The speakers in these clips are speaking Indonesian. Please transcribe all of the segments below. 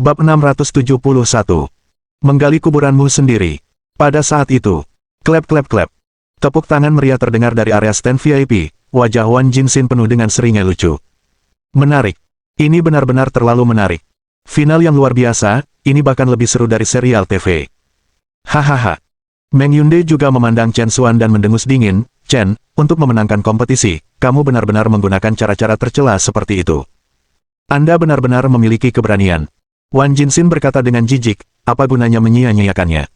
Bab 671. Menggali kuburanmu sendiri. Pada saat itu, klep klep klep. Tepuk tangan meriah terdengar dari area stand VIP, wajah Wan Jinxin penuh dengan seringai lucu. Menarik. Ini benar-benar terlalu menarik. Final yang luar biasa, ini bahkan lebih seru dari serial TV. Hahaha. Meng Yunde juga memandang Chen Xuan dan mendengus dingin, Chen, untuk memenangkan kompetisi, kamu benar-benar menggunakan cara-cara tercela seperti itu. Anda benar-benar memiliki keberanian. Wan Jinxin berkata dengan jijik, apa gunanya menyia-nyiakannya?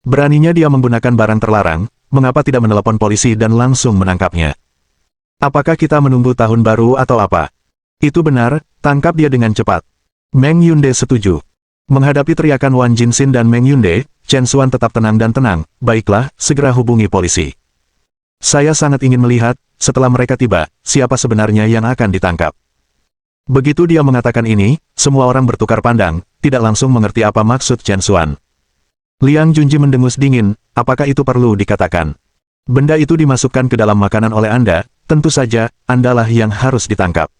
Beraninya dia menggunakan barang terlarang, mengapa tidak menelepon polisi dan langsung menangkapnya? Apakah kita menunggu tahun baru atau apa? Itu benar, tangkap dia dengan cepat. Meng Yunde setuju. Menghadapi teriakan Wan Jinxin dan Meng Yunde, Chen Xuan tetap tenang dan tenang, baiklah, segera hubungi polisi. Saya sangat ingin melihat, setelah mereka tiba, siapa sebenarnya yang akan ditangkap. Begitu dia mengatakan ini, semua orang bertukar pandang, tidak langsung mengerti apa maksud Chen Xuan. Liang Junji mendengus dingin, apakah itu perlu dikatakan? Benda itu dimasukkan ke dalam makanan oleh Anda, tentu saja, Andalah yang harus ditangkap.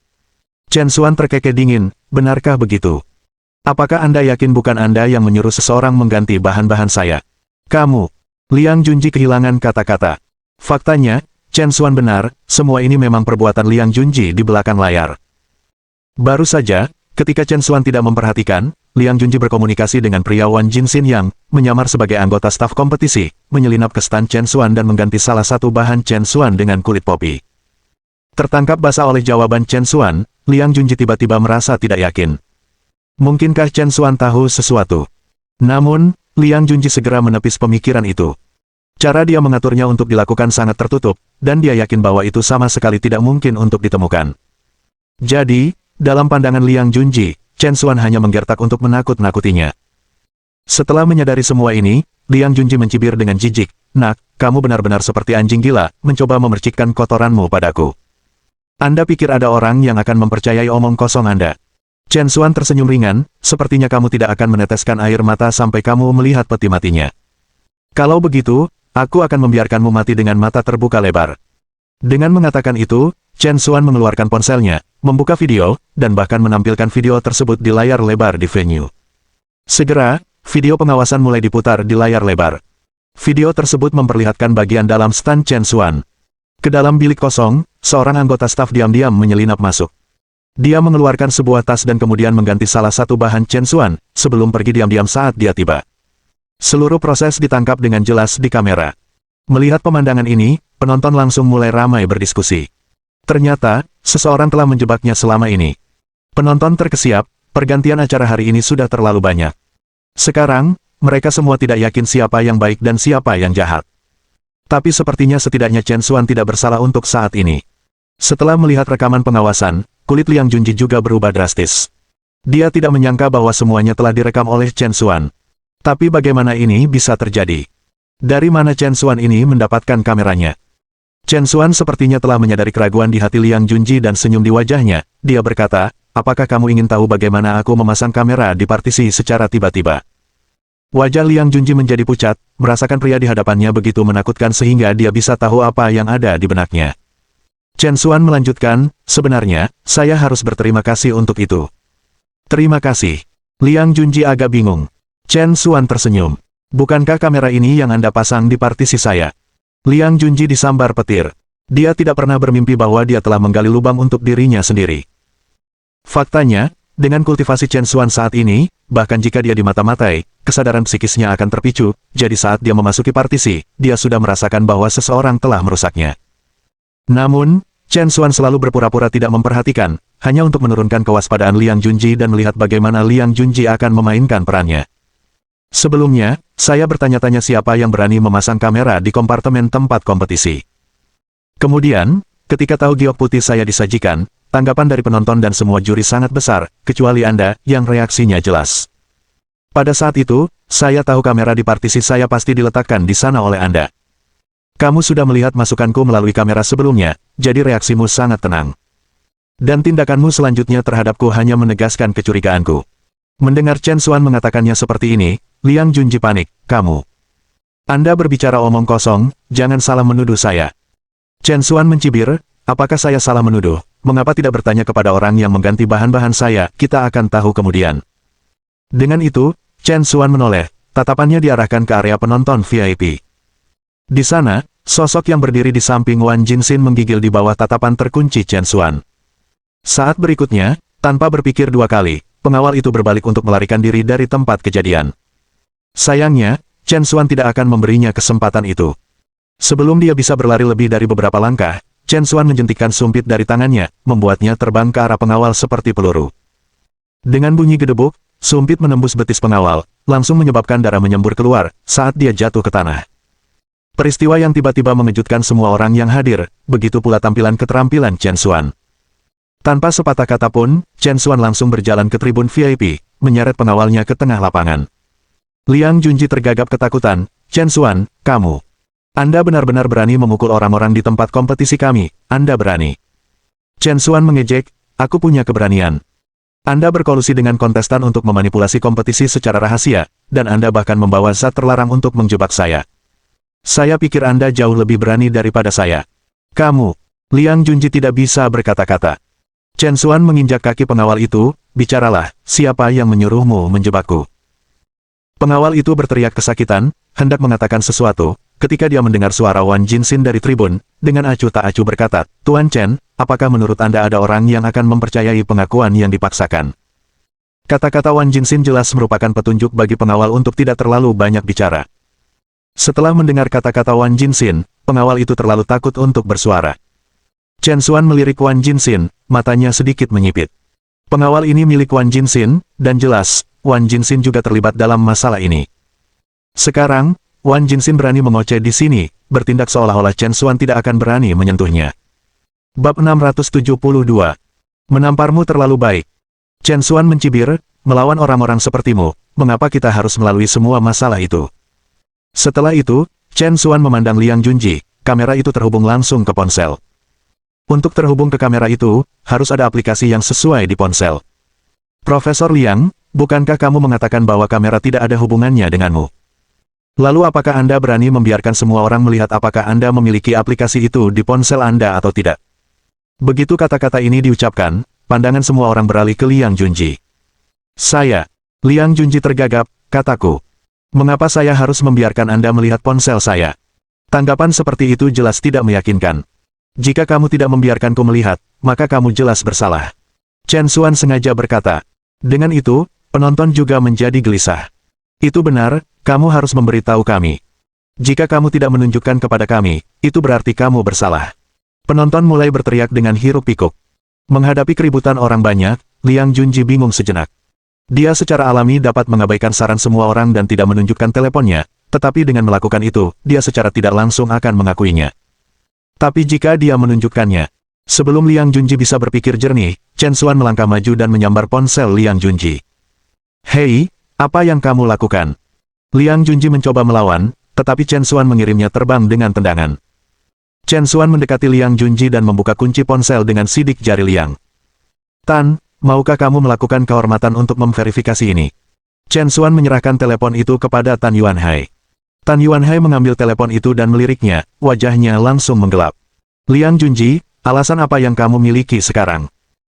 Chen Xuan terkekeh dingin, benarkah begitu? Apakah Anda yakin bukan Anda yang menyuruh seseorang mengganti bahan-bahan saya? Kamu. Liang Junji kehilangan kata-kata. Faktanya, Chen Xuan benar, semua ini memang perbuatan Liang Junji di belakang layar. Baru saja, ketika Chen Xuan tidak memperhatikan, Liang Junji berkomunikasi dengan pria Wan Jinxin yang menyamar sebagai anggota staf kompetisi, menyelinap ke stand Chen Xuan dan mengganti salah satu bahan Chen Xuan dengan kulit popi. Tertangkap basah oleh jawaban Chen Xuan, Liang Junji tiba-tiba merasa tidak yakin. Mungkinkah Chen Xuan tahu sesuatu? Namun, Liang Junji segera menepis pemikiran itu. Cara dia mengaturnya untuk dilakukan sangat tertutup, dan dia yakin bahwa itu sama sekali tidak mungkin untuk ditemukan. Jadi, dalam pandangan Liang Junji, Chen Xuan hanya menggertak untuk menakut-nakutinya. Setelah menyadari semua ini, Liang Junji mencibir dengan jijik, nak, kamu benar-benar seperti anjing gila, mencoba memercikkan kotoranmu padaku. Anda pikir ada orang yang akan mempercayai omong kosong Anda? Chen Xuan tersenyum ringan, sepertinya kamu tidak akan meneteskan air mata sampai kamu melihat peti matinya. Kalau begitu, aku akan membiarkanmu mati dengan mata terbuka lebar. Dengan mengatakan itu, Chen Xuan mengeluarkan ponselnya, membuka video, dan bahkan menampilkan video tersebut di layar lebar di venue. Segera, video pengawasan mulai diputar di layar lebar. Video tersebut memperlihatkan bagian dalam stand Chen Xuan. Ke dalam bilik kosong, seorang anggota staf diam-diam menyelinap masuk. Dia mengeluarkan sebuah tas dan kemudian mengganti salah satu bahan Chen Xuan, sebelum pergi diam-diam saat dia tiba. Seluruh proses ditangkap dengan jelas di kamera. Melihat pemandangan ini, penonton langsung mulai ramai berdiskusi. Ternyata, seseorang telah menjebaknya selama ini. Penonton terkesiap, pergantian acara hari ini sudah terlalu banyak. Sekarang, mereka semua tidak yakin siapa yang baik dan siapa yang jahat. Tapi sepertinya setidaknya Chen Xuan tidak bersalah untuk saat ini. Setelah melihat rekaman pengawasan, kulit Liang Junji juga berubah drastis. Dia tidak menyangka bahwa semuanya telah direkam oleh Chen Xuan. Tapi bagaimana ini bisa terjadi? Dari mana Chen Xuan ini mendapatkan kameranya? Chen Xuan sepertinya telah menyadari keraguan di hati Liang Junji dan senyum di wajahnya. Dia berkata, apakah kamu ingin tahu bagaimana aku memasang kamera di partisi secara tiba-tiba? Wajah Liang Junji menjadi pucat, merasakan pria di hadapannya begitu menakutkan sehingga dia bisa tahu apa yang ada di benaknya. Chen Xuan melanjutkan, sebenarnya, saya harus berterima kasih untuk itu. Terima kasih. Liang Junji agak bingung. Chen Xuan tersenyum. Bukankah kamera ini yang Anda pasang di partisi saya? Liang Junji disambar petir. Dia tidak pernah bermimpi bahwa dia telah menggali lubang untuk dirinya sendiri. Faktanya, dengan kultivasi Chen Xuan saat ini, bahkan jika dia dimata-matai, kesadaran psikisnya akan terpicu, jadi saat dia memasuki partisi, dia sudah merasakan bahwa seseorang telah merusaknya. Namun, Chen Xuan selalu berpura-pura tidak memperhatikan, hanya untuk menurunkan kewaspadaan Liang Junji dan melihat bagaimana Liang Junji akan memainkan perannya. Sebelumnya, saya bertanya-tanya siapa yang berani memasang kamera di kompartemen tempat kompetisi. Kemudian, ketika tahu giok putih saya disajikan, tanggapan dari penonton dan semua juri sangat besar, kecuali Anda, yang reaksinya jelas. Pada saat itu, saya tahu kamera di partisi saya pasti diletakkan di sana oleh Anda. Kamu sudah melihat masukanku melalui kamera sebelumnya, jadi reaksimu sangat tenang. Dan tindakanmu selanjutnya terhadapku hanya menegaskan kecurigaanku. Mendengar Chen Xuan mengatakannya seperti ini, Liang Junji panik, kamu. Anda berbicara omong kosong, jangan salah menuduh saya. Chen Xuan mencibir, apakah saya salah menuduh? Mengapa tidak bertanya kepada orang yang mengganti bahan-bahan saya, kita akan tahu kemudian. Dengan itu, Chen Xuan menoleh, tatapannya diarahkan ke area penonton VIP. Di sana, sosok yang berdiri di samping Wan Jinxin menggigil di bawah tatapan terkunci Chen Xuan. Saat berikutnya, tanpa berpikir dua kali, pengawal itu berbalik untuk melarikan diri dari tempat kejadian. Sayangnya, Chen Xuan tidak akan memberinya kesempatan itu. Sebelum dia bisa berlari lebih dari beberapa langkah, Chen Xuan menjentikkan sumpit dari tangannya, membuatnya terbang ke arah pengawal seperti peluru. Dengan bunyi gedebuk, sumpit menembus betis pengawal, langsung menyebabkan darah menyembur keluar saat dia jatuh ke tanah. Peristiwa yang tiba-tiba mengejutkan semua orang yang hadir, begitu pula tampilan keterampilan Chen Xuan. Tanpa sepatah kata pun, Chen Xuan langsung berjalan ke tribun VIP, menyeret pengawalnya ke tengah lapangan. Liang Junji tergagap ketakutan. Chen Xuan, kamu. Anda benar-benar berani memukul orang-orang di tempat kompetisi kami, Anda berani. Chen Xuan mengejek, aku punya keberanian. Anda berkolusi dengan kontestan untuk memanipulasi kompetisi secara rahasia, dan Anda bahkan membawa zat terlarang untuk menjebak saya. Saya pikir Anda jauh lebih berani daripada saya. Kamu. Liang Junji tidak bisa berkata-kata. Chen Xuan menginjak kaki pengawal itu, bicaralah, siapa yang menyuruhmu menjebakku? Pengawal itu berteriak kesakitan, hendak mengatakan sesuatu, ketika dia mendengar suara Wan Jinxin dari tribun, dengan acuh tak acuh berkata, Tuan Chen, apakah menurut Anda ada orang yang akan mempercayai pengakuan yang dipaksakan? Kata-kata Wan Jinxin jelas merupakan petunjuk bagi pengawal untuk tidak terlalu banyak bicara. Setelah mendengar kata-kata Wan Jinxin, pengawal itu terlalu takut untuk bersuara. Chen Xuan melirik Wan Jinxin, matanya sedikit menyipit. Pengawal ini milik Wan Jinxin, dan jelas, Wan Jinxin juga terlibat dalam masalah ini. Sekarang, Wan Jinxin berani mengoceh di sini, bertindak seolah-olah Chen Xuan tidak akan berani menyentuhnya. Bab 672. Menamparmu terlalu baik. Chen Xuan mencibir, melawan orang-orang sepertimu, mengapa kita harus melalui semua masalah itu? Setelah itu, Chen Xuan memandang Liang Junji, kamera itu terhubung langsung ke ponsel. Untuk terhubung ke kamera itu, harus ada aplikasi yang sesuai di ponsel. Profesor Liang, bukankah kamu mengatakan bahwa kamera tidak ada hubungannya denganmu? Lalu apakah Anda berani membiarkan semua orang melihat apakah Anda memiliki aplikasi itu di ponsel Anda atau tidak? Begitu kata-kata ini diucapkan, pandangan semua orang beralih ke Liang Junji. Saya. Liang Junji tergagap, kataku. Mengapa saya harus membiarkan Anda melihat ponsel saya? Tanggapan seperti itu jelas tidak meyakinkan. Jika kamu tidak membiarkanku melihat, maka kamu jelas bersalah. Chen Xuan sengaja berkata. Dengan itu, penonton juga menjadi gelisah. Itu benar, kamu harus memberitahu kami. Jika kamu tidak menunjukkan kepada kami, itu berarti kamu bersalah. Penonton mulai berteriak dengan hiruk-pikuk. Menghadapi keributan orang banyak, Liang Junji bingung sejenak. Dia secara alami dapat mengabaikan saran semua orang dan tidak menunjukkan teleponnya, tetapi dengan melakukan itu, dia secara tidak langsung akan mengakuinya. Tapi jika dia menunjukkannya, sebelum Liang Junji bisa berpikir jernih, Chen Xuan melangkah maju dan menyambar ponsel Liang Junji. Hei, apa yang kamu lakukan? Liang Junji mencoba melawan, tetapi Chen Xuan mengirimnya terbang dengan tendangan. Chen Xuan mendekati Liang Junji dan membuka kunci ponsel dengan sidik jari Liang. Tan, maukah kamu melakukan kehormatan untuk memverifikasi ini? Chen Xuan menyerahkan telepon itu kepada Tan Yuanhai. Tan Yuanhai mengambil telepon itu dan meliriknya, wajahnya langsung menggelap. Liang Junji, alasan apa yang kamu miliki sekarang?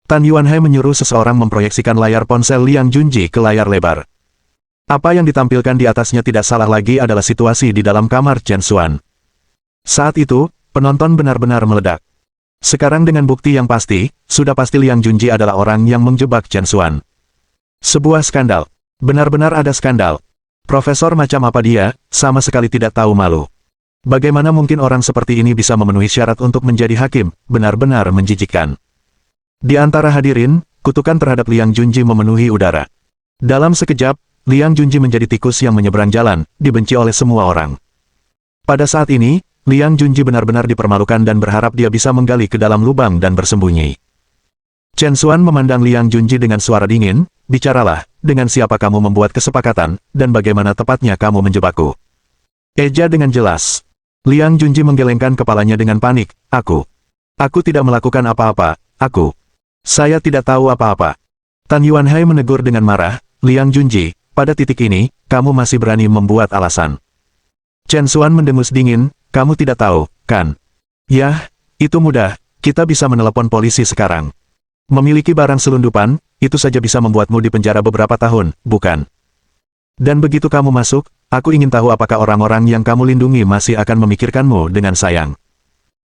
Tan Yuanhai menyuruh seseorang memproyeksikan layar ponsel Liang Junji ke layar lebar. Apa yang ditampilkan di atasnya tidak salah lagi adalah situasi di dalam kamar Chen Xuan. Saat itu, penonton benar-benar meledak. Sekarang dengan bukti yang pasti, sudah pasti Liang Junji adalah orang yang menjebak Chen Xuan. Sebuah skandal. Benar-benar ada skandal. Profesor macam apa dia, sama sekali tidak tahu malu. Bagaimana mungkin orang seperti ini bisa memenuhi syarat untuk menjadi hakim, benar-benar menjijikkan. Di antara hadirin, kutukan terhadap Liang Junji memenuhi udara. Dalam sekejap, Liang Junji menjadi tikus yang menyeberang jalan, dibenci oleh semua orang. Pada saat ini, Liang Junji benar-benar dipermalukan dan berharap dia bisa menggali ke dalam lubang dan bersembunyi. Chen Xuan memandang Liang Junji dengan suara dingin, bicaralah, dengan siapa kamu membuat kesepakatan, dan bagaimana tepatnya kamu menjebakku. Eja dengan jelas. Liang Junji menggelengkan kepalanya dengan panik, Aku tidak melakukan apa-apa, Saya tidak tahu apa-apa. Tan Yuanhai menegur dengan marah, Liang Junji, pada titik ini, kamu masih berani membuat alasan. Chen Xuan mendengus dingin, kamu tidak tahu, kan? Yah, itu mudah, kita bisa menelepon polisi sekarang. Memiliki barang selundupan, itu saja bisa membuatmu dipenjara beberapa tahun, bukan? Dan begitu kamu masuk, aku ingin tahu apakah orang-orang yang kamu lindungi masih akan memikirkanmu dengan sayang.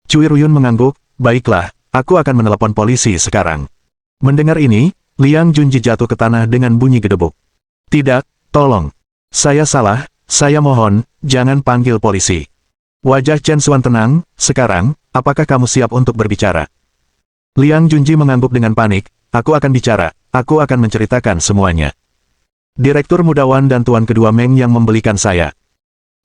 Cui Ruyun mengangguk, baiklah, aku akan menelepon polisi sekarang. Mendengar ini, Liang Junji jatuh ke tanah dengan bunyi gedebuk. Tidak, tolong. Saya salah, saya mohon, jangan panggil polisi. Wajah Chen Xuan tenang, sekarang, apakah kamu siap untuk berbicara? Liang Junji mengangguk dengan panik, aku akan bicara, aku akan menceritakan semuanya. Direktur Muda Wan dan Tuan Kedua Meng yang membelikan saya.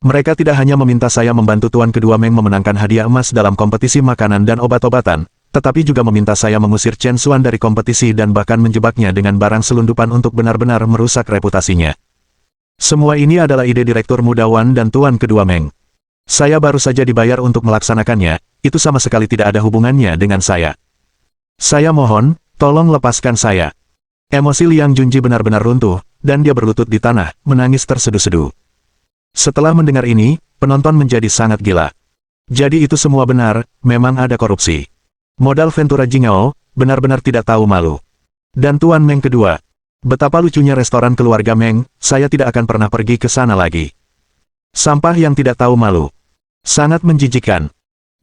Mereka tidak hanya meminta saya membantu Tuan Kedua Meng memenangkan hadiah emas dalam kompetisi makanan dan obat-obatan, tetapi juga meminta saya mengusir Chen Xuan dari kompetisi dan bahkan menjebaknya dengan barang selundupan untuk benar-benar merusak reputasinya. Semua ini adalah ide Direktur Muda Wan dan Tuan Kedua Meng. Saya baru saja dibayar untuk melaksanakannya, itu sama sekali tidak ada hubungannya dengan saya. Saya mohon, tolong lepaskan saya. Emosi Liang Junji benar-benar runtuh, dan dia berlutut di tanah, menangis tersedu-sedu. Setelah mendengar ini, penonton menjadi sangat gila. Jadi itu semua benar, memang ada korupsi. Modal Ventura Jingao, benar-benar tidak tahu malu. Dan Tuan Meng kedua. Betapa lucunya restoran keluarga Meng, saya tidak akan pernah pergi ke sana lagi. Sampah yang tidak tahu malu. Sangat menjijikan.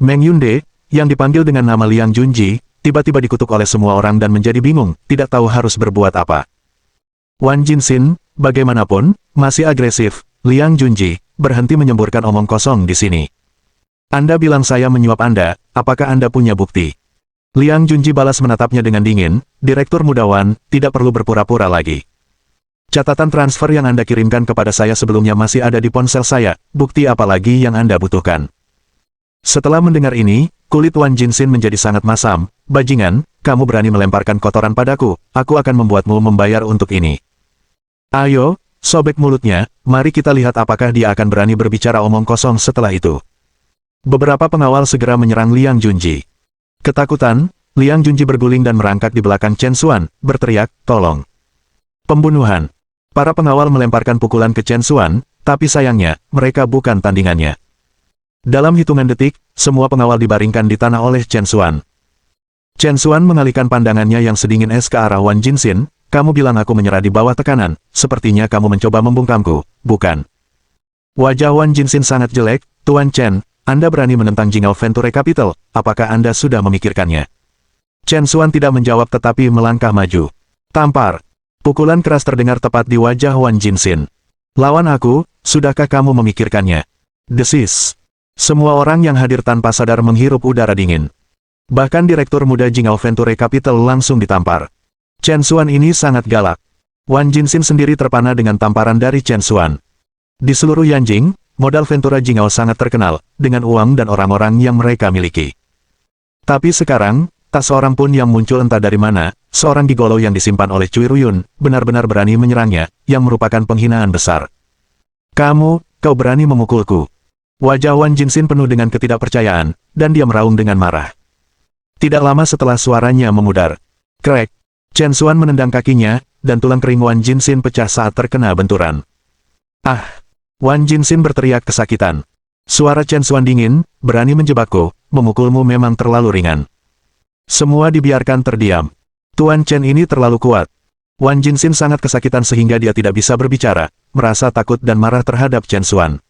Meng Yunde, yang dipanggil dengan nama Liang Junji, tiba-tiba dikutuk oleh semua orang dan menjadi bingung, tidak tahu harus berbuat apa. Wan Jinsin, bagaimanapun, masih agresif. Liang Junji, berhenti menyemburkan omong kosong di sini. Anda bilang saya menyuap Anda, apakah Anda punya bukti? Liang Junji balas menatapnya dengan dingin, Direktur Muda Wan, tidak perlu berpura-pura lagi. Catatan transfer yang Anda kirimkan kepada saya sebelumnya masih ada di ponsel saya, bukti apa lagi yang Anda butuhkan? Setelah mendengar ini, kulit Wan Jinsin menjadi sangat masam, bajingan, kamu berani melemparkan kotoran padaku, aku akan membuatmu membayar untuk ini. Ayo, sobek mulutnya, mari kita lihat apakah dia akan berani berbicara omong kosong setelah itu. Beberapa pengawal segera menyerang Liang Junji. Ketakutan, Liang Junji berguling dan merangkak di belakang Chen Xuan, berteriak, tolong. Pembunuhan. Para pengawal melemparkan pukulan ke Chen Xuan, tapi sayangnya, mereka bukan tandingannya. Dalam hitungan detik, semua pengawal dibaringkan di tanah oleh Chen Xuan. Chen Xuan mengalihkan pandangannya yang sedingin es ke arah Wan Jinsin, kamu bilang aku menyerah di bawah tekanan, sepertinya kamu mencoba membungkamku, bukan? Wajah Wan Jinsin sangat jelek, Tuan Chen, Anda berani menentang Jingao Venture Capital, apakah Anda sudah memikirkannya? Chen Xuan tidak menjawab tetapi melangkah maju. Tampar. Pukulan keras terdengar tepat di wajah Wan Jinsin. Lawan aku, sudahkah kamu memikirkannya? Desis. Semua orang yang hadir tanpa sadar menghirup udara dingin. Bahkan Direktur Muda Jingao Venture Capital langsung ditampar. Chen Xuan ini sangat galak. Wan Jinsin sendiri terpana dengan tamparan dari Chen Xuan. Di seluruh Yanjing, modal Ventura Jingao sangat terkenal, dengan uang dan orang-orang yang mereka miliki. Tapi sekarang, tak seorang pun yang muncul entah dari mana, seorang gigolo yang disimpan oleh Cui Ruyun, benar-benar berani menyerangnya, yang merupakan penghinaan besar. Kau berani memukulku. Wajah Wan Jinsin penuh dengan ketidakpercayaan, dan dia meraung dengan marah. Tidak lama setelah suaranya memudar. Krek. Chen Xuan menendang kakinya, dan tulang kering Wan Jinsin pecah saat terkena benturan. Ah! Wan Jinsin berteriak kesakitan. Suara Chen Xuan dingin, berani menjebakku, memukulmu memang terlalu ringan. Semua dibiarkan terdiam. Tuan Chen ini terlalu kuat. Wan Jinsin sangat kesakitan sehingga dia tidak bisa berbicara, merasa takut dan marah terhadap Chen Xuan.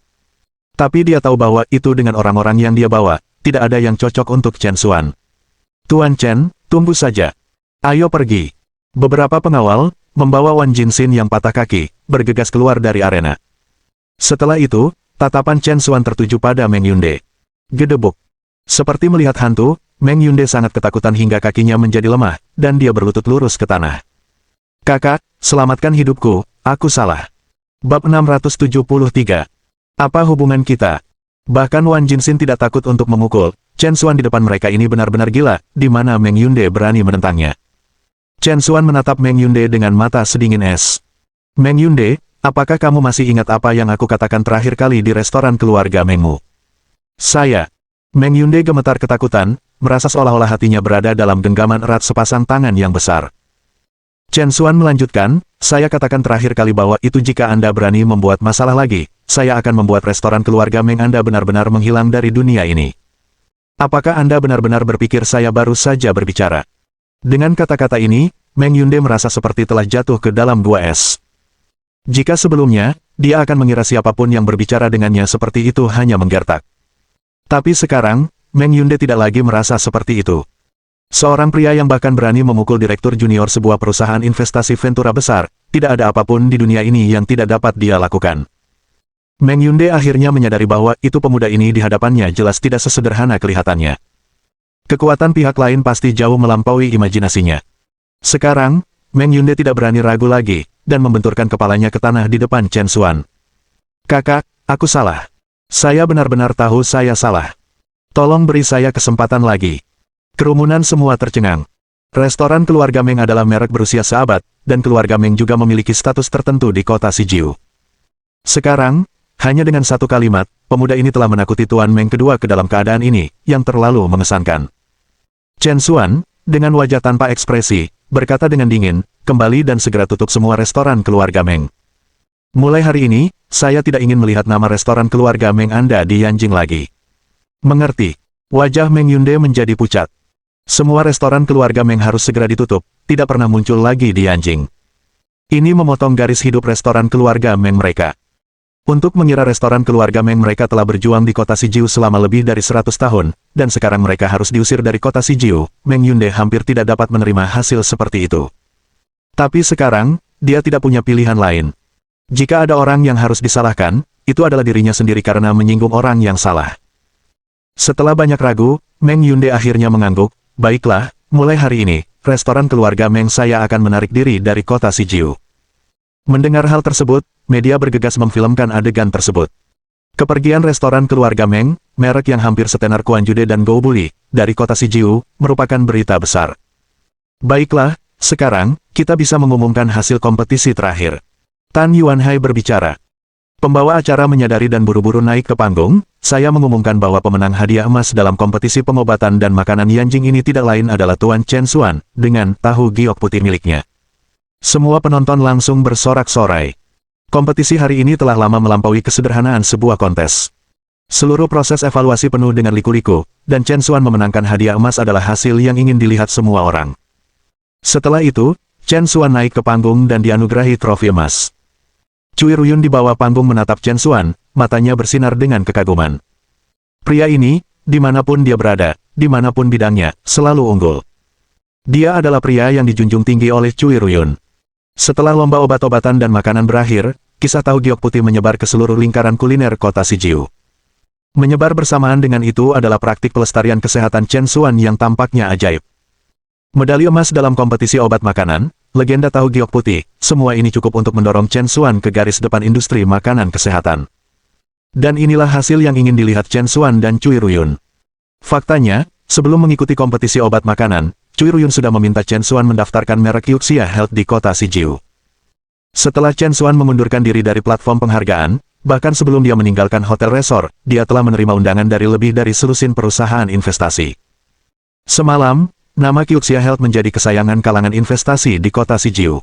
Tapi dia tahu bahwa itu dengan orang-orang yang dia bawa, tidak ada yang cocok untuk Chen Xuan. Tuan Chen, tunggu saja. Ayo pergi. Beberapa pengawal, membawa Wan Jinsin yang patah kaki, bergegas keluar dari arena. Setelah itu, tatapan Chen Xuan tertuju pada Meng Yunde. Gedebuk. Seperti melihat hantu, Meng Yunde sangat ketakutan hingga kakinya menjadi lemah, dan dia berlutut lurus ke tanah. Kakak, selamatkan hidupku, aku salah. Bab 673. Apa hubungan kita? Bahkan Wan Jinsin tidak takut untuk memukul, Chen Xuan di depan mereka ini benar-benar gila, di mana Meng Yunde berani menentangnya. Chen Xuan menatap Meng Yunde dengan mata sedingin es. Meng Yunde, apakah kamu masih ingat apa yang aku katakan terakhir kali di restoran keluarga Mengmu? Saya. Meng Yunde gemetar ketakutan, merasa seolah-olah hatinya berada dalam genggaman erat sepasang tangan yang besar. Chen Xuan melanjutkan, saya katakan terakhir kali bahwa itu jika Anda berani membuat masalah lagi, saya akan membuat restoran keluarga Meng Anda benar-benar menghilang dari dunia ini. Apakah Anda benar-benar berpikir saya baru saja berbicara? Dengan kata-kata ini, Meng Yunde merasa seperti telah jatuh ke dalam gua es. Jika sebelumnya, dia akan mengira siapapun yang berbicara dengannya seperti itu hanya menggertak. Tapi sekarang, Meng Yunde tidak lagi merasa seperti itu. Seorang pria yang bahkan berani memukul direktur junior sebuah perusahaan investasi Ventura besar, tidak ada apapun di dunia ini yang tidak dapat dia lakukan. Meng Yunde akhirnya menyadari bahwa itu pemuda ini di hadapannya jelas tidak sesederhana kelihatannya. Kekuatan pihak lain pasti jauh melampaui imajinasinya. Sekarang, Meng Yunde tidak berani ragu lagi, dan membenturkan kepalanya ke tanah di depan Chen Xuan. Kakak, aku salah. Saya benar-benar tahu saya salah. Tolong beri saya kesempatan lagi. Kerumunan semua tercengang. Restoran keluarga Meng adalah merek berusia seabad, dan keluarga Meng juga memiliki status tertentu di kota Sijiu. Sekarang, hanya dengan satu kalimat, pemuda ini telah menakuti Tuan Meng kedua ke dalam keadaan ini, yang terlalu mengesankan. Chen Xuan, dengan wajah tanpa ekspresi, berkata dengan dingin, kembali dan segera tutup semua restoran keluarga Meng. Mulai hari ini, saya tidak ingin melihat nama restoran keluarga Meng Anda di Yanjing lagi. Mengerti? Wajah Meng Yunde menjadi pucat. Semua restoran keluarga Meng harus segera ditutup, tidak pernah muncul lagi di Yanjing. Ini memotong garis hidup restoran keluarga Meng mereka. Untuk mengira restoran keluarga Meng mereka telah berjuang di kota Sijiu selama lebih dari 100 tahun, dan sekarang mereka harus diusir dari kota Sijiu, Meng Yunde hampir tidak dapat menerima hasil seperti itu. Tapi sekarang, dia tidak punya pilihan lain. Jika ada orang yang harus disalahkan, itu adalah dirinya sendiri karena menyinggung orang yang salah. Setelah banyak ragu, Meng Yunde akhirnya mengangguk, baiklah, mulai hari ini, restoran keluarga Meng saya akan menarik diri dari kota Sijiu. Mendengar hal tersebut, media bergegas memfilmkan adegan tersebut. Kepergian restoran keluarga Meng, merek yang hampir setenar Kuan Jude dan Goubuli, dari kota Sijiu, merupakan berita besar. Baiklah, sekarang, kita bisa mengumumkan hasil kompetisi terakhir. Tan Yuanhai berbicara. Pembawa acara menyadari dan buru-buru naik ke panggung, saya mengumumkan bahwa pemenang hadiah emas dalam kompetisi pengobatan dan makanan Yanjing ini tidak lain adalah Tuan Chen Xuan, dengan tahu giok putih miliknya. Semua penonton langsung bersorak-sorai. Kompetisi hari ini telah lama melampaui kesederhanaan sebuah kontes. Seluruh proses evaluasi penuh dengan liku-liku, dan Chen Xuan memenangkan hadiah emas adalah hasil yang ingin dilihat semua orang. Setelah itu, Chen Xuan naik ke panggung dan dianugerahi trofi emas. Cui Ruyun di bawah panggung menatap Chen Xuan, matanya bersinar dengan kekaguman. Pria ini, dimanapun dia berada, dimanapun bidangnya, selalu unggul. Dia adalah pria yang dijunjung tinggi oleh Cui Ruyun. Setelah lomba obat-obatan dan makanan berakhir, kisah tahu giok putih menyebar ke seluruh lingkaran kuliner kota Sijiu. Menyebar bersamaan dengan itu adalah praktik pelestarian kesehatan Chen Xuan yang tampaknya ajaib. Medali emas dalam kompetisi obat makanan, legenda tahu giok putih, semua ini cukup untuk mendorong Chen Xuan ke garis depan industri makanan kesehatan. Dan inilah hasil yang ingin dilihat Chen Xuan dan Cui Ruyun. Faktanya, sebelum mengikuti kompetisi obat makanan, Cui Ruyun sudah meminta Chen Xuan mendaftarkan merek Yuxia Health di kota Sijiu. Setelah Chen Xuan mengundurkan diri dari platform penghargaan, bahkan sebelum dia meninggalkan hotel resort, dia telah menerima undangan dari lebih dari selusin perusahaan investasi. Semalam, nama Yuxia Health menjadi kesayangan kalangan investasi di kota Sijiu.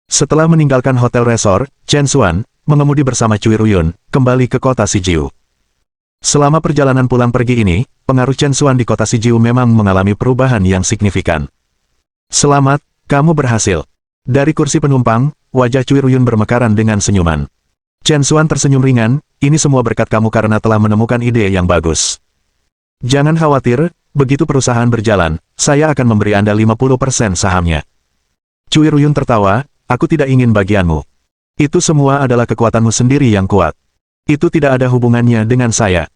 Setelah meninggalkan hotel resort, Chen Xuan, mengemudi bersama Cui Ruyun, kembali ke kota Sijiu. Selama perjalanan pulang pergi ini, pengaruh Chen Xuan di kota Sijiu memang mengalami perubahan yang signifikan. Selamat, kamu berhasil. Dari kursi penumpang, wajah Cui Ruyun bermekaran dengan senyuman. Chen Xuan tersenyum ringan, ini semua berkat kamu karena telah menemukan ide yang bagus. Jangan khawatir, begitu perusahaan berjalan, saya akan memberi Anda 50% sahamnya. Cui Ruyun tertawa, aku tidak ingin bagianmu. Itu semua adalah kekuatanmu sendiri yang kuat. Itu tidak ada hubungannya dengan saya.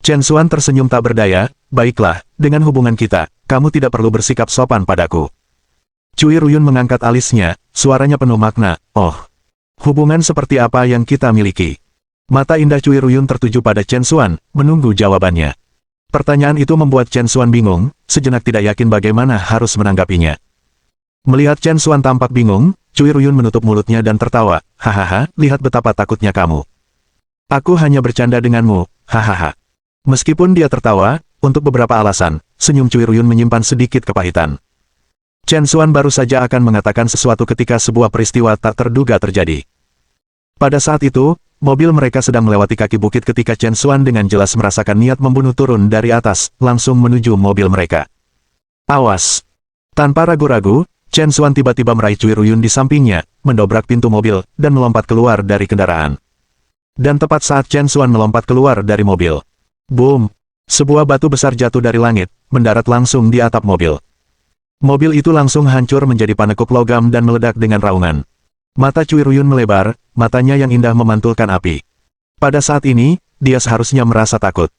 Chen Xuan tersenyum tak berdaya, baiklah, dengan hubungan kita, kamu tidak perlu bersikap sopan padaku. Cui Ruyun mengangkat alisnya, suaranya penuh makna, oh. Hubungan seperti apa yang kita miliki? Mata indah Cui Ruyun tertuju pada Chen Xuan, menunggu jawabannya. Pertanyaan itu membuat Chen Xuan bingung, sejenak tidak yakin bagaimana harus menanggapinya. Melihat Chen Xuan tampak bingung, Cui Ruyun menutup mulutnya dan tertawa, hahaha, lihat betapa takutnya kamu. Aku hanya bercanda denganmu, hahaha. Meskipun dia tertawa, untuk beberapa alasan, senyum Cui Ruyun menyimpan sedikit kepahitan. Chen Xuan baru saja akan mengatakan sesuatu ketika sebuah peristiwa tak terduga terjadi. Pada saat itu, mobil mereka sedang melewati kaki bukit ketika Chen Xuan dengan jelas merasakan niat membunuh turun dari atas, langsung menuju mobil mereka. Awas! Tanpa ragu-ragu, Chen Xuan tiba-tiba meraih Cui Ruyun di sampingnya, mendobrak pintu mobil, dan melompat keluar dari kendaraan. Dan tepat saat Chen Xuan melompat keluar dari mobil, boom! Sebuah batu besar jatuh dari langit, mendarat langsung di atap mobil. Mobil itu langsung hancur menjadi panekuk logam dan meledak dengan raungan. Mata Cui Ruyun melebar, matanya yang indah memantulkan api. Pada saat ini, dia seharusnya merasa takut.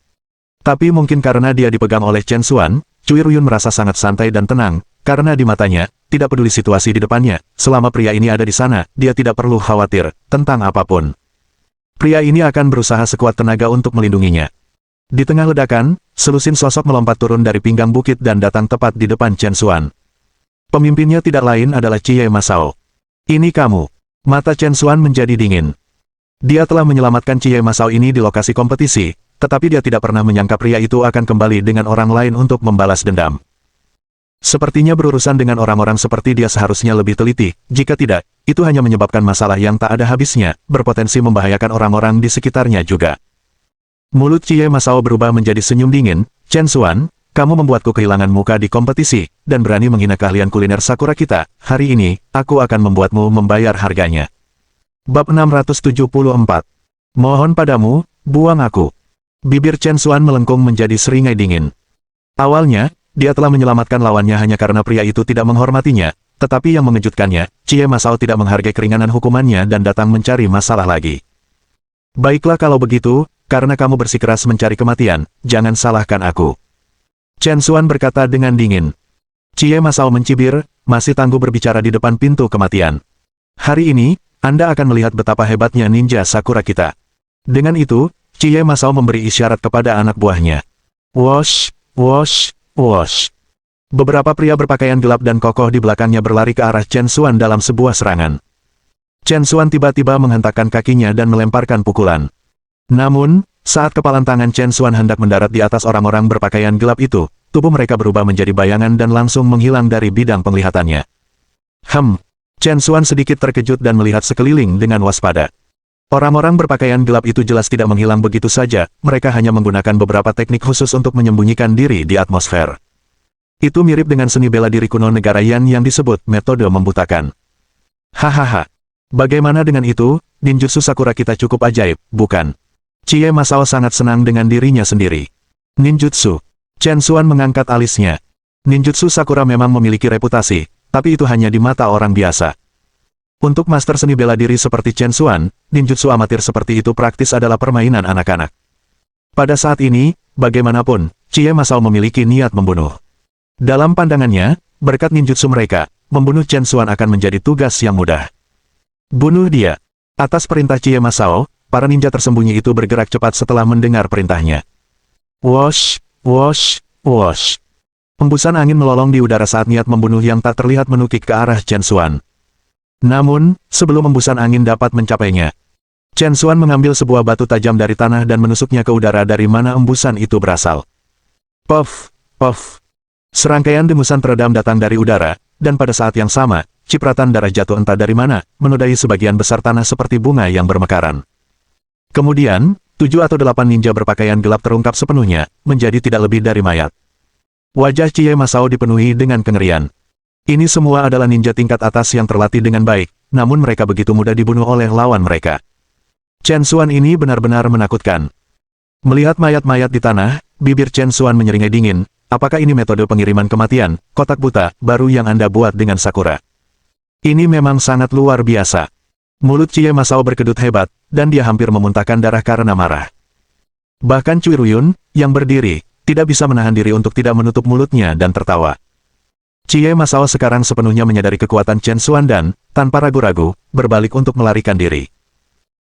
Tapi mungkin karena dia dipegang oleh Chen Xuan, Cui Ruyun merasa sangat santai dan tenang, karena di matanya, tidak peduli situasi di depannya, selama pria ini ada di sana, dia tidak perlu khawatir tentang apapun. Pria ini akan berusaha sekuat tenaga untuk melindunginya. Di tengah ledakan, selusin sosok melompat turun dari pinggang bukit dan datang tepat di depan Chen Xuan. Pemimpinnya tidak lain adalah Cie Masao. Ini kamu. Mata Chen Xuan menjadi dingin. Dia telah menyelamatkan Cie Masao ini di lokasi kompetisi, tetapi dia tidak pernah menyangka pria itu akan kembali dengan orang lain untuk membalas dendam. Sepertinya berurusan dengan orang-orang seperti dia seharusnya lebih teliti, jika tidak, itu hanya menyebabkan masalah yang tak ada habisnya, berpotensi membahayakan orang-orang di sekitarnya juga. Mulut Cie Masao berubah menjadi senyum dingin, Chen Xuan, kamu membuatku kehilangan muka di kompetisi, dan berani menghina keahlian kuliner Sakura kita, hari ini, aku akan membuatmu membayar harganya. Bab 674. Mohon padamu, buang aku. Bibir Chen Xuan melengkung menjadi seringai dingin. Awalnya, dia telah menyelamatkan lawannya hanya karena pria itu tidak menghormatinya, tetapi yang mengejutkannya, Cie Masao tidak menghargai keringanan hukumannya dan datang mencari masalah lagi. Baiklah kalau begitu, karena kamu bersikeras mencari kematian, jangan salahkan aku. Chen Xuan berkata dengan dingin. Cie Masao mencibir, masih tangguh berbicara di depan pintu kematian. Hari ini, Anda akan melihat betapa hebatnya ninja Sakura kita. Dengan itu, Cie Masao memberi isyarat kepada anak buahnya. Wosh, wosh, wosh. Beberapa pria berpakaian gelap dan kokoh di belakangnya berlari ke arah Chen Xuan dalam sebuah serangan. Chen Xuan tiba-tiba menghentakkan kakinya dan melemparkan pukulan. Namun, saat kepalan tangan Chen Xuan hendak mendarat di atas orang-orang berpakaian gelap itu, tubuh mereka berubah menjadi bayangan dan langsung menghilang dari bidang penglihatannya. Chen Xuan sedikit terkejut dan melihat sekeliling dengan waspada. Orang-orang berpakaian gelap itu jelas tidak menghilang begitu saja, mereka hanya menggunakan beberapa teknik khusus untuk menyembunyikan diri di atmosfer. Itu mirip dengan seni bela diri kuno negara Yan yang disebut metode membutakan. Hahaha. Bagaimana dengan itu, ninjutsu Sakura kita cukup ajaib, bukan? Cie Masao sangat senang dengan dirinya sendiri. Ninjutsu. Chen Xuan mengangkat alisnya. Ninjutsu Sakura memang memiliki reputasi, tapi itu hanya di mata orang biasa. Untuk master seni bela diri seperti Chen Xuan, ninjutsu amatir seperti itu praktis adalah permainan anak-anak. Pada saat ini, bagaimanapun, Cie Masao memiliki niat membunuh. Dalam pandangannya, berkat ninjutsu mereka, membunuh Chen Xuan akan menjadi tugas yang mudah. Bunuh dia. Atas perintah Cie Masao, para ninja tersembunyi itu bergerak cepat setelah mendengar perintahnya. Wosh, wosh, wosh. Hembusan angin melolong di udara saat niat membunuh yang tak terlihat menukik ke arah Chen Xuan. Namun, sebelum hembusan angin dapat mencapainya, Chen Xuan mengambil sebuah batu tajam dari tanah dan menusuknya ke udara dari mana hembusan itu berasal. Puff, puff. Serangkaian dengusan teredam datang dari udara, dan pada saat yang sama, cipratan darah jatuh entah dari mana, menodai sebagian besar tanah seperti bunga yang bermekaran. Kemudian, 7 atau 8 ninja berpakaian gelap terungkap sepenuhnya, menjadi tidak lebih dari mayat. Wajah Cie Masao dipenuhi dengan kengerian. Ini semua adalah ninja tingkat atas yang terlatih dengan baik, namun mereka begitu mudah dibunuh oleh lawan mereka. Chen Xuan ini benar-benar menakutkan. Melihat mayat-mayat di tanah, bibir Chen Xuan menyeringai dingin. Apakah ini metode pengiriman kematian, kotak buta, baru yang Anda buat dengan Sakura? Ini memang sangat luar biasa. Mulut Cie Masao berkedut hebat, dan dia hampir memuntahkan darah karena marah. Bahkan Cui Ruyun, yang berdiri, tidak bisa menahan diri untuk tidak menutup mulutnya dan tertawa. Cie Masao sekarang sepenuhnya menyadari kekuatan Chen Xuan dan, tanpa ragu-ragu, berbalik untuk melarikan diri.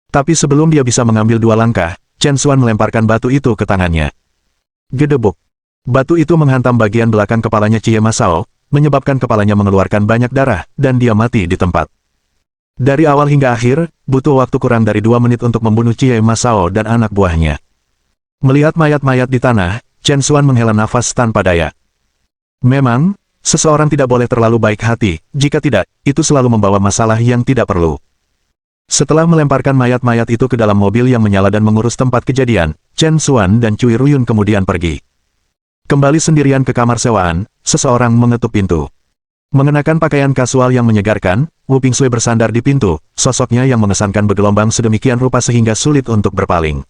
Tapi sebelum dia bisa mengambil 2 langkah, Chen Xuan melemparkan batu itu ke tangannya. Gedebuk. Batu itu menghantam bagian belakang kepalanya Cie Masao, menyebabkan kepalanya mengeluarkan banyak darah, dan dia mati di tempat. Dari awal hingga akhir, butuh waktu kurang dari 2 menit untuk membunuh Cie Masao dan anak buahnya. Melihat mayat-mayat di tanah, Chen Xuan menghela nafas tanpa daya. Memang, seseorang tidak boleh terlalu baik hati, jika tidak, itu selalu membawa masalah yang tidak perlu. Setelah melemparkan mayat-mayat itu ke dalam mobil yang menyala dan mengurus tempat kejadian, Chen Xuan dan Cui Ruyun kemudian pergi. Kembali sendirian ke kamar sewaan, seseorang mengetuk pintu. Mengenakan pakaian kasual yang menyegarkan, Wu Pingsui bersandar di pintu, sosoknya yang mengesankan bergelombang sedemikian rupa sehingga sulit untuk berpaling.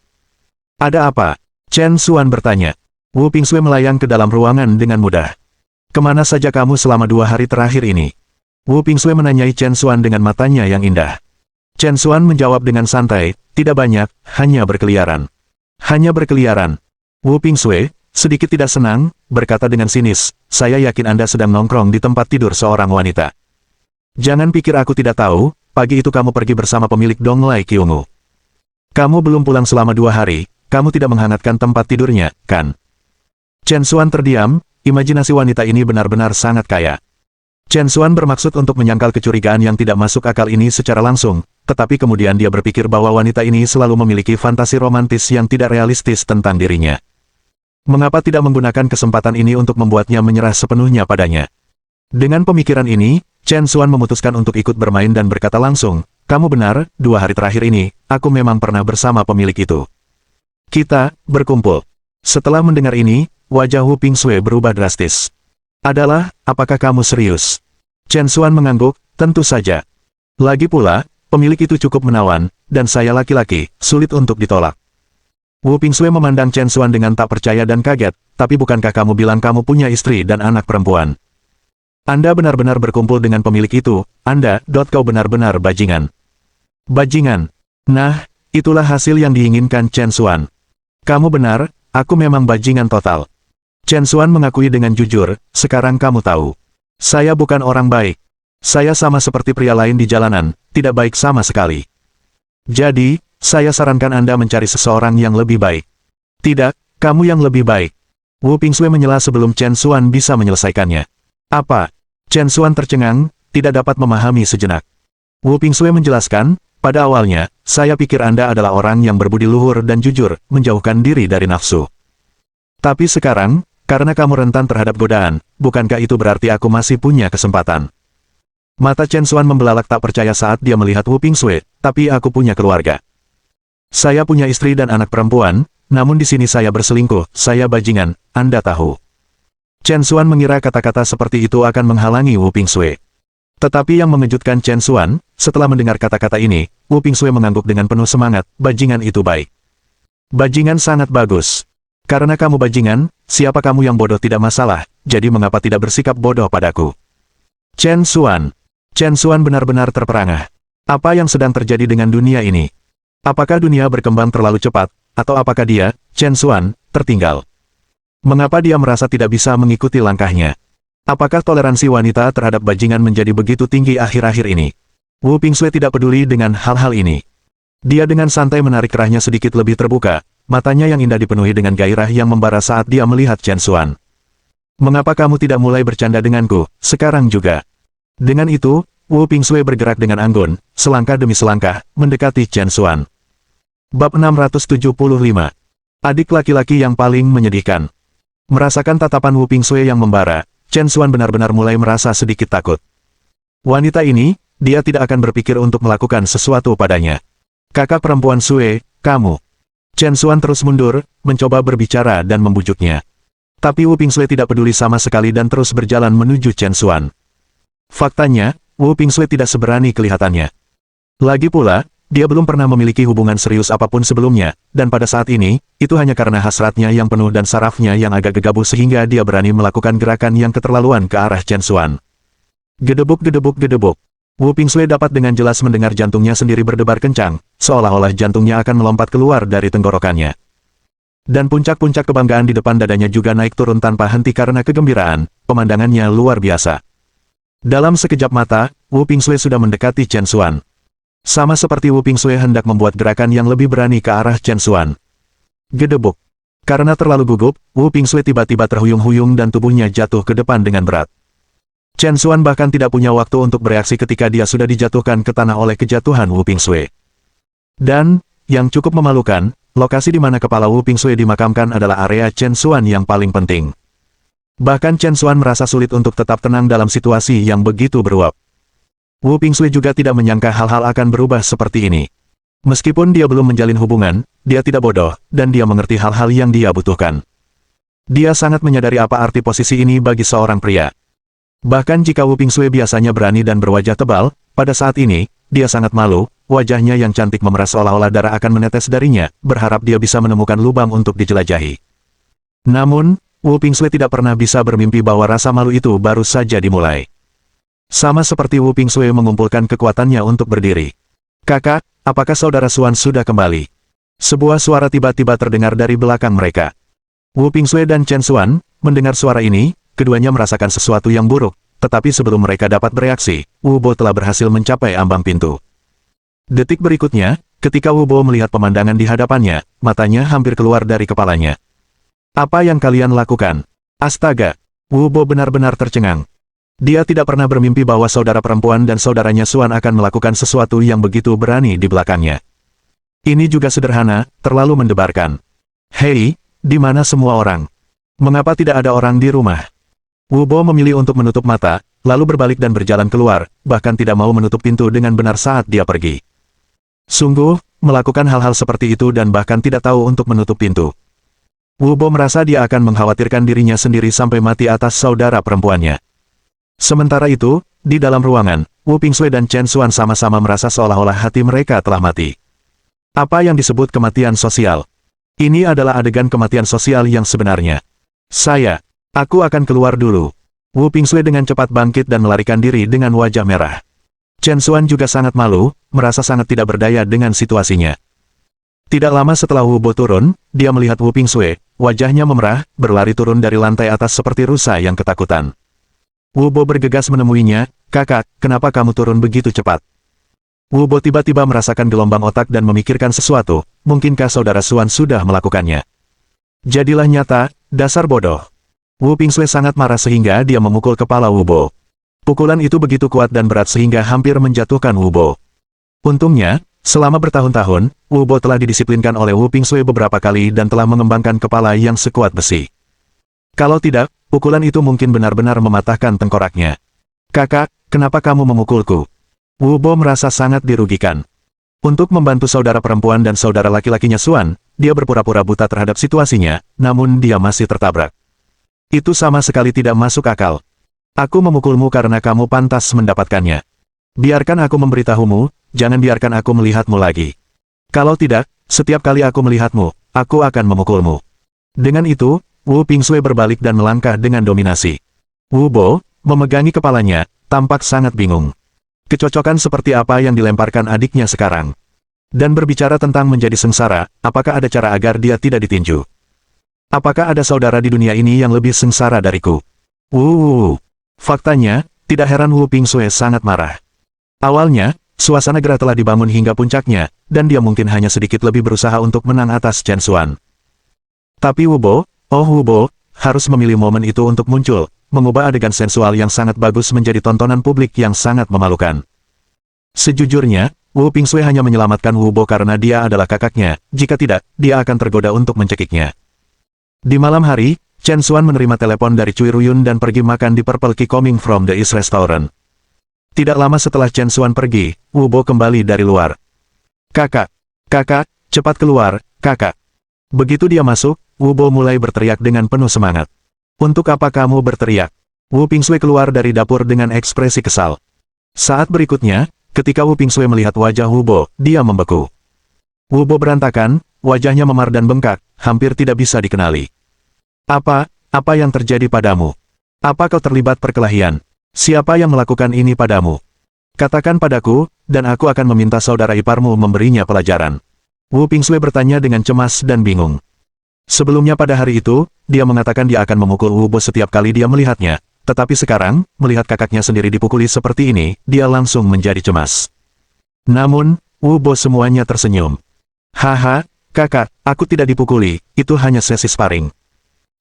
Ada apa? Chen Xuan bertanya. Wu Pingsui melayang ke dalam ruangan dengan mudah. Kemana saja kamu selama 2 hari terakhir ini? Wu Pingsui menanyai Chen Xuan dengan matanya yang indah. Chen Xuan menjawab dengan santai, tidak banyak, hanya berkeliaran. Hanya berkeliaran. Wu Pingsui, sedikit tidak senang, berkata dengan sinis, saya yakin Anda sedang nongkrong di tempat tidur seorang wanita. Jangan pikir aku tidak tahu, pagi itu kamu pergi bersama pemilik Donglai Kyungu. Kamu belum pulang selama 2 hari, kamu tidak menghangatkan tempat tidurnya, kan? Chen Xuan terdiam, imajinasi wanita ini benar-benar sangat kaya. Chen Xuan bermaksud untuk menyangkal kecurigaan yang tidak masuk akal ini secara langsung, tetapi kemudian dia berpikir bahwa wanita ini selalu memiliki fantasi romantis yang tidak realistis tentang dirinya. Mengapa tidak menggunakan kesempatan ini untuk membuatnya menyerah sepenuhnya padanya? Dengan pemikiran ini, Chen Xuan memutuskan untuk ikut bermain dan berkata langsung, kamu benar, 2 hari terakhir ini, aku memang pernah bersama pemilik itu. Kita, berkumpul. Setelah mendengar ini, wajah Wu Pingsui berubah drastis. Apakah kamu serius? Chen Xuan mengangguk, tentu saja. Lagi pula, pemilik itu cukup menawan, dan saya laki-laki, sulit untuk ditolak. Wu Pingsui memandang Chen Xuan dengan tak percaya dan kaget, tapi bukankah kamu bilang kamu punya istri dan anak perempuan? Anda benar-benar berkumpul dengan pemilik itu, kau benar-benar bajingan. Bajingan. Nah, itulah hasil yang diinginkan Chen Xuan. Kamu benar, aku memang bajingan total. Chen Xuan mengakui dengan jujur, sekarang kamu tahu. Saya bukan orang baik. Saya sama seperti pria lain di jalanan, tidak baik sama sekali. Jadi, saya sarankan Anda mencari seseorang yang lebih baik. Tidak, kamu yang lebih baik. Wu Pingsui menyela sebelum Chen Xuan bisa menyelesaikannya. Apa? Chen Xuan tercengang, tidak dapat memahami sejenak. Wu Pingsui menjelaskan, pada awalnya, saya pikir Anda adalah orang yang berbudi luhur dan jujur, menjauhkan diri dari nafsu. Tapi sekarang, karena kamu rentan terhadap godaan, bukankah itu berarti aku masih punya kesempatan? Mata Chen Xuan membelalak tak percaya saat dia melihat Wu Pingsui, tapi aku punya keluarga. Saya punya istri dan anak perempuan, namun di sini saya berselingkuh, saya bajingan, Anda tahu. Chen Xuan mengira kata-kata seperti itu akan menghalangi Wu Pingsui. Tetapi yang mengejutkan Chen Xuan, setelah mendengar kata-kata ini, Wu Pingsui mengangguk dengan penuh semangat, bajingan itu baik. Bajingan sangat bagus. Karena kamu bajingan, siapa kamu yang bodoh tidak masalah, jadi mengapa tidak bersikap bodoh padaku? Chen Xuan. Chen Xuan benar-benar terperangah. Apa yang sedang terjadi dengan dunia ini? Apakah dunia berkembang terlalu cepat, atau apakah dia, Chen Xuan, tertinggal? Mengapa dia merasa tidak bisa mengikuti langkahnya? Apakah toleransi wanita terhadap bajingan menjadi begitu tinggi akhir-akhir ini? Wu Pingsui tidak peduli dengan hal-hal ini. Dia dengan santai menarik kerahnya sedikit lebih terbuka, matanya yang indah dipenuhi dengan gairah yang membara saat dia melihat Chen Xuan. Mengapa kamu tidak mulai bercanda denganku, sekarang juga? Dengan itu, Wu Pingsui bergerak dengan anggun, selangkah demi selangkah, mendekati Chen Xuan. Bab 675. Adik laki-laki yang paling menyedihkan. Merasakan tatapan Wu Pingsui yang membara, Chen Xuan benar-benar mulai merasa sedikit takut. Wanita ini, dia tidak akan berpikir untuk melakukan sesuatu padanya. Kakak perempuan Sue, kamu. Chen Xuan terus mundur, mencoba berbicara dan membujuknya. Tapi Wu Pingsui tidak peduli sama sekali dan terus berjalan menuju Chen Xuan. Faktanya, Wu Pingsui tidak seberani kelihatannya. Lagi pula, dia belum pernah memiliki hubungan serius apapun sebelumnya, dan pada saat ini, itu hanya karena hasratnya yang penuh dan sarafnya yang agak gegabah sehingga dia berani melakukan gerakan yang keterlaluan ke arah Chen Xuan. Gedebuk-gedebuk-gedebuk. Wu Pingsui dapat dengan jelas mendengar jantungnya sendiri berdebar kencang, seolah-olah jantungnya akan melompat keluar dari tenggorokannya. Dan puncak-puncak kebanggaan di depan dadanya juga naik turun tanpa henti karena kegembiraan, pemandangannya luar biasa. Dalam sekejap mata, Wu Pingsui sudah mendekati Chen Xuan. Sama seperti Wu Pingsui hendak membuat gerakan yang lebih berani ke arah Chen Xuan. Gedebuk. Karena terlalu gugup, Wu Pingsui tiba-tiba terhuyung-huyung dan tubuhnya jatuh ke depan dengan berat. Chen Xuan bahkan tidak punya waktu untuk bereaksi ketika dia sudah dijatuhkan ke tanah oleh kejatuhan Wu Pingsui. Dan, yang cukup memalukan, lokasi di mana kepala Wu Pingsui dimakamkan adalah area Chen Xuan yang paling penting. Bahkan Chen Xuan merasa sulit untuk tetap tenang dalam situasi yang begitu beruap. Wu Pingsui juga tidak menyangka hal-hal akan berubah seperti ini. Meskipun dia belum menjalin hubungan, dia tidak bodoh, dan dia mengerti hal-hal yang dia butuhkan. Dia sangat menyadari apa arti posisi ini bagi seorang pria. Bahkan jika Wu Pingsui biasanya berani dan berwajah tebal, pada saat ini, dia sangat malu, wajahnya yang cantik memerah seolah-olah darah akan menetes darinya, berharap dia bisa menemukan lubang untuk dijelajahi. Namun, Wu Pingsui tidak pernah bisa bermimpi bahwa rasa malu itu baru saja dimulai. Sama seperti Wu Pingsui mengumpulkan kekuatannya untuk berdiri. "Kakak, apakah saudara Xuan sudah kembali?" Sebuah suara tiba-tiba terdengar dari belakang mereka. Wu Pingsui dan Chen Xuan mendengar suara ini, keduanya merasakan sesuatu yang buruk, tetapi sebelum mereka dapat bereaksi, Wu Bo telah berhasil mencapai ambang pintu. Detik berikutnya, ketika Wu Bo melihat pemandangan di hadapannya, matanya hampir keluar dari kepalanya. "Apa yang kalian lakukan?" Astaga! Wu Bo benar-benar tercengang. Dia tidak pernah bermimpi bahwa saudara perempuan dan saudaranya Xuan akan melakukan sesuatu yang begitu berani di belakangnya. Ini juga sederhana, terlalu mendebarkan. "Hei, di mana semua orang? Mengapa tidak ada orang di rumah?" Wu Bo memilih untuk menutup mata, lalu berbalik dan berjalan keluar, bahkan tidak mau menutup pintu dengan benar saat dia pergi. Sungguh, melakukan hal-hal seperti itu dan bahkan tidak tahu untuk menutup pintu. Wu Bo merasa dia akan mengkhawatirkan dirinya sendiri sampai mati atas saudara perempuannya. Sementara itu, di dalam ruangan, Wu Pingsui dan Chen Xuan sama-sama merasa seolah-olah hati mereka telah mati. Apa yang disebut kematian sosial? Ini adalah adegan kematian sosial yang sebenarnya. Aku akan keluar dulu." Wu Pingsui dengan cepat bangkit dan melarikan diri dengan wajah merah. Chen Xuan juga sangat malu, merasa sangat tidak berdaya dengan situasinya. Tidak lama setelah Wu Bo turun, dia melihat Wu Pingsui, wajahnya memerah, berlari turun dari lantai atas seperti rusa yang ketakutan. Wu Bo bergegas menemuinya, "Kakak, kenapa kamu turun begitu cepat?" Wu Bo tiba-tiba merasakan gelombang otak dan memikirkan sesuatu, mungkinkah saudara Xuan sudah melakukannya? Jadilah nyata, dasar bodoh. Wu Pingsui sangat marah sehingga dia memukul kepala Wu Bo. Pukulan itu begitu kuat dan berat sehingga hampir menjatuhkan Wu Bo. Untungnya, selama bertahun-tahun, Wu Bo telah didisiplinkan oleh Wu Pingsui beberapa kali dan telah mengembangkan kepala yang sekuat besi. Kalau tidak, pukulan itu mungkin benar-benar mematahkan tengkoraknya. "Kakak, kenapa kamu memukulku?" Wu Bo merasa sangat dirugikan. Untuk membantu saudara perempuan dan saudara laki-lakinya Xuan, dia berpura-pura buta terhadap situasinya, namun dia masih tertabrak. "Itu sama sekali tidak masuk akal. Aku memukulmu karena kamu pantas mendapatkannya. Biarkan aku memberitahumu, jangan biarkan aku melihatmu lagi. Kalau tidak, setiap kali aku melihatmu, aku akan memukulmu." Dengan itu, Wu Pingsui berbalik dan melangkah dengan dominasi. Wu Bo, memegangi kepalanya, tampak sangat bingung. Kecocokan seperti apa yang dilemparkan adiknya sekarang? Dan berbicara tentang menjadi sengsara, apakah ada cara agar dia tidak ditinju? Apakah ada saudara di dunia ini yang lebih sengsara dariku? Faktanya, tidak heran Wu Pingsui sangat marah. Awalnya, suasana gerah telah dibangun hingga puncaknya, dan dia mungkin hanya sedikit lebih berusaha untuk menang atas Chen Xuan. Tapi Wu Bo harus memilih momen itu untuk muncul, mengubah adegan sensual yang sangat bagus menjadi tontonan publik yang sangat memalukan. Sejujurnya, Wu Pingsui hanya menyelamatkan Wu Bo karena dia adalah kakaknya, jika tidak, dia akan tergoda untuk mencekiknya. Di malam hari, Chen Xuan menerima telepon dari Cui Ruyun dan pergi makan di Purple Key Coming from the East Restaurant. Tidak lama setelah Chen Xuan pergi, Wu Bo kembali dari luar. Kakak, cepat keluar, kakak." Begitu dia masuk, Wu Bo mulai berteriak dengan penuh semangat. "Untuk apa kamu berteriak?" Wu Pingsui keluar dari dapur dengan ekspresi kesal. Saat berikutnya, ketika Wu Pingsui melihat wajah Wu Bo, dia membeku. Wu Bo berantakan, wajahnya memar dan bengkak, hampir tidak bisa dikenali. Apa yang terjadi padamu? Apa kau terlibat perkelahian? Siapa yang melakukan ini padamu? Katakan padaku, dan aku akan meminta saudara iparmu memberinya pelajaran." Wu Pingsui bertanya dengan cemas dan bingung. Sebelumnya pada hari itu, dia mengatakan dia akan memukul Wu Bo setiap kali dia melihatnya, tetapi sekarang, melihat kakaknya sendiri dipukuli seperti ini, dia langsung menjadi cemas. Namun, Wu Bo semuanya tersenyum. "Haha, kakak, aku tidak dipukuli, itu hanya sesi sparring."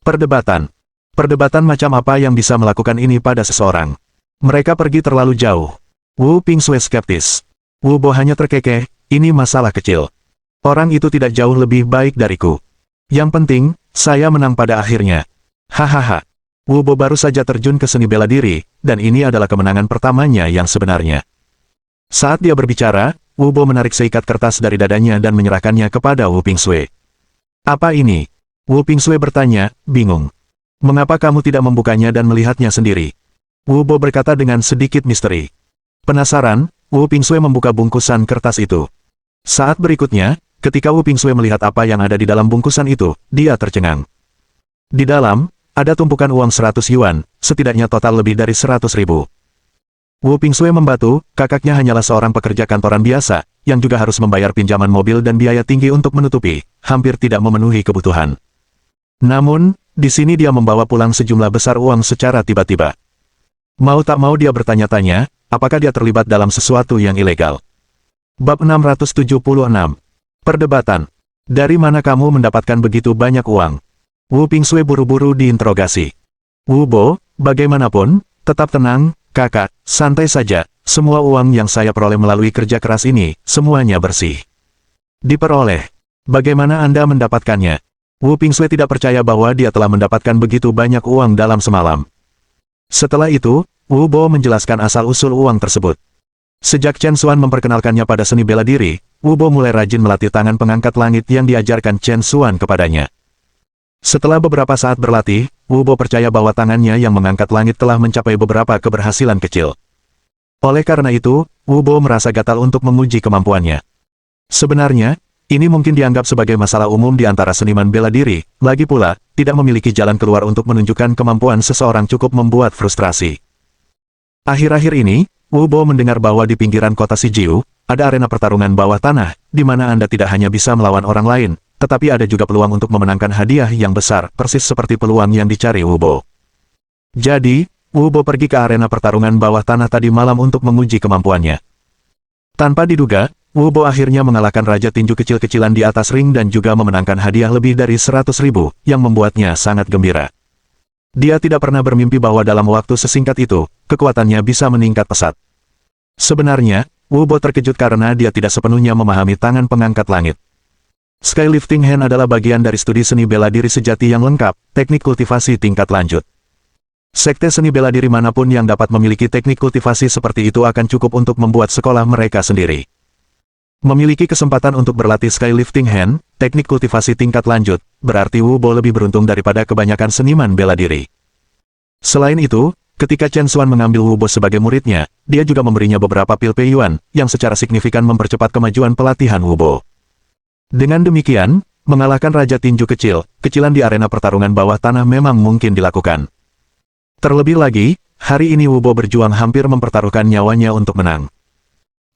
Perdebatan macam apa yang bisa melakukan ini pada seseorang? Mereka pergi terlalu jauh. Wu Pingsui skeptis. Wu Bo hanya terkekeh, ini masalah kecil. Orang itu tidak jauh lebih baik dariku. Yang penting, saya menang pada akhirnya. Hahaha. Wu Bo baru saja terjun ke seni bela diri, dan ini adalah kemenangan pertamanya yang sebenarnya. Saat dia berbicara, Wu Bo menarik seikat kertas dari dadanya dan menyerahkannya kepada Wu Pingsui. "Apa ini?" Wu Pingsui bertanya, bingung. "Mengapa kamu tidak membukanya dan melihatnya sendiri?" Wu Bo berkata dengan sedikit misteri. Penasaran, Wu Pingsui membuka bungkusan kertas itu. Saat berikutnya, ketika Wu Pingsui melihat apa yang ada di dalam bungkusan itu, dia tercengang. Di dalam, ada tumpukan uang 100 yuan, setidaknya total lebih dari 100.000. Wu Pingsui membatu, kakaknya hanyalah seorang pekerja kantoran biasa, yang juga harus membayar pinjaman mobil dan biaya tinggi untuk menutupi, hampir tidak memenuhi kebutuhan. Namun, di sini dia membawa pulang sejumlah besar uang secara tiba-tiba. Mau tak mau dia bertanya-tanya, apakah dia terlibat dalam sesuatu yang ilegal. Bab 676. Perdebatan. Dari mana kamu mendapatkan begitu banyak uang? Wu Pingsui buru-buru diinterogasi. Wu Bo, bagaimanapun, tetap tenang, kakak, santai saja, semua uang yang saya peroleh melalui kerja keras ini, semuanya bersih. Diperoleh. Bagaimana Anda mendapatkannya? Wu Pingsui tidak percaya bahwa dia telah mendapatkan begitu banyak uang dalam semalam. Setelah itu, Wu Bo menjelaskan asal-usul uang tersebut. Sejak Chen Xuan memperkenalkannya pada seni bela diri, Wu Bo mulai rajin melatih tangan pengangkat langit yang diajarkan Chen Xuan kepadanya. Setelah beberapa saat berlatih, Wu Bo percaya bahwa tangannya yang mengangkat langit telah mencapai beberapa keberhasilan kecil. Oleh karena itu, Wu Bo merasa gatal untuk menguji kemampuannya. Sebenarnya, ini mungkin dianggap sebagai masalah umum di antara seniman bela diri, lagi pula, tidak memiliki jalan keluar untuk menunjukkan kemampuan seseorang cukup membuat frustrasi. Akhir-akhir ini, Wu Bo mendengar bahwa di pinggiran kota Sijiu, ada arena pertarungan bawah tanah, di mana Anda tidak hanya bisa melawan orang lain, tetapi ada juga peluang untuk memenangkan hadiah yang besar, persis seperti peluang yang dicari Wu Bo. Jadi, Wu Bo pergi ke arena pertarungan bawah tanah tadi malam untuk menguji kemampuannya. Tanpa diduga, Wu Bo akhirnya mengalahkan raja tinju kecil-kecilan di atas ring dan juga memenangkan hadiah lebih dari 100.000, yang membuatnya sangat gembira. Dia tidak pernah bermimpi bahwa dalam waktu sesingkat itu, kekuatannya bisa meningkat pesat. Sebenarnya, Wu Bo terkejut karena dia tidak sepenuhnya memahami tangan pengangkat langit. Skylifting Hand adalah bagian dari studi seni bela diri sejati yang lengkap, teknik kultivasi tingkat lanjut. Sekte seni bela diri manapun yang dapat memiliki teknik kultivasi seperti itu akan cukup untuk membuat sekolah mereka sendiri. Memiliki kesempatan untuk berlatih Skylifting Hand, teknik kultivasi tingkat lanjut, berarti Wu Bo lebih beruntung daripada kebanyakan seniman bela diri. Selain itu, ketika Chen Xuan mengambil Wu Bo sebagai muridnya, dia juga memberinya beberapa pil Peiyuan, yang secara signifikan mempercepat kemajuan pelatihan Wu Bo. Dengan demikian, mengalahkan raja tinju kecilan di arena pertarungan bawah tanah memang mungkin dilakukan. Terlebih lagi, hari ini Wu Bo berjuang hampir mempertaruhkan nyawanya untuk menang.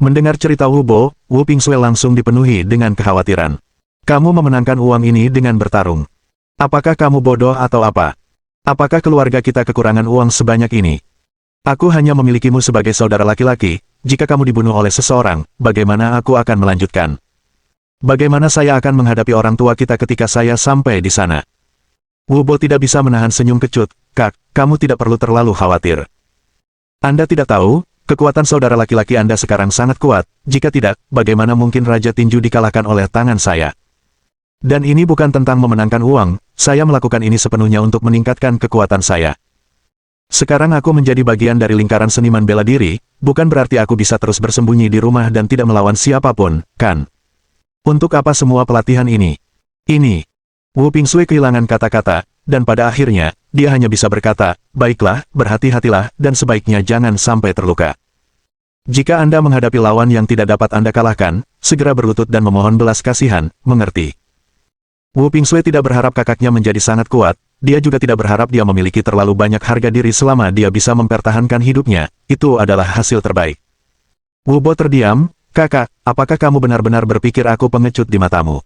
Mendengar cerita Wu Bo, Wu Pingsui langsung dipenuhi dengan kekhawatiran. Kamu memenangkan uang ini dengan bertarung. Apakah kamu bodoh atau apa? Apakah keluarga kita kekurangan uang sebanyak ini? Aku hanya memilikimu sebagai saudara laki-laki, jika kamu dibunuh oleh seseorang, bagaimana aku akan melanjutkan? Bagaimana saya akan menghadapi orang tua kita ketika saya sampai di sana? Wu Bo tidak bisa menahan senyum kecut. Kak, kamu tidak perlu terlalu khawatir. Anda tidak tahu, kekuatan saudara laki-laki Anda sekarang sangat kuat, jika tidak, bagaimana mungkin Raja Tinju dikalahkan oleh tangan saya? Dan ini bukan tentang memenangkan uang, saya melakukan ini sepenuhnya untuk meningkatkan kekuatan saya. Sekarang aku menjadi bagian dari lingkaran seniman bela diri, bukan berarti aku bisa terus bersembunyi di rumah dan tidak melawan siapapun, kan? Untuk apa semua pelatihan ini? Ini. Wu Pingsui kehilangan kata-kata, dan pada akhirnya, dia hanya bisa berkata, baiklah, berhati-hatilah, dan sebaiknya jangan sampai terluka. Jika Anda menghadapi lawan yang tidak dapat Anda kalahkan, segera berlutut dan memohon belas kasihan, mengerti? Wu Pingsui tidak berharap kakaknya menjadi sangat kuat, dia juga tidak berharap dia memiliki terlalu banyak harga diri selama dia bisa mempertahankan hidupnya, itu adalah hasil terbaik. Wu Bo terdiam. Kakak, apakah kamu benar-benar berpikir aku pengecut di matamu?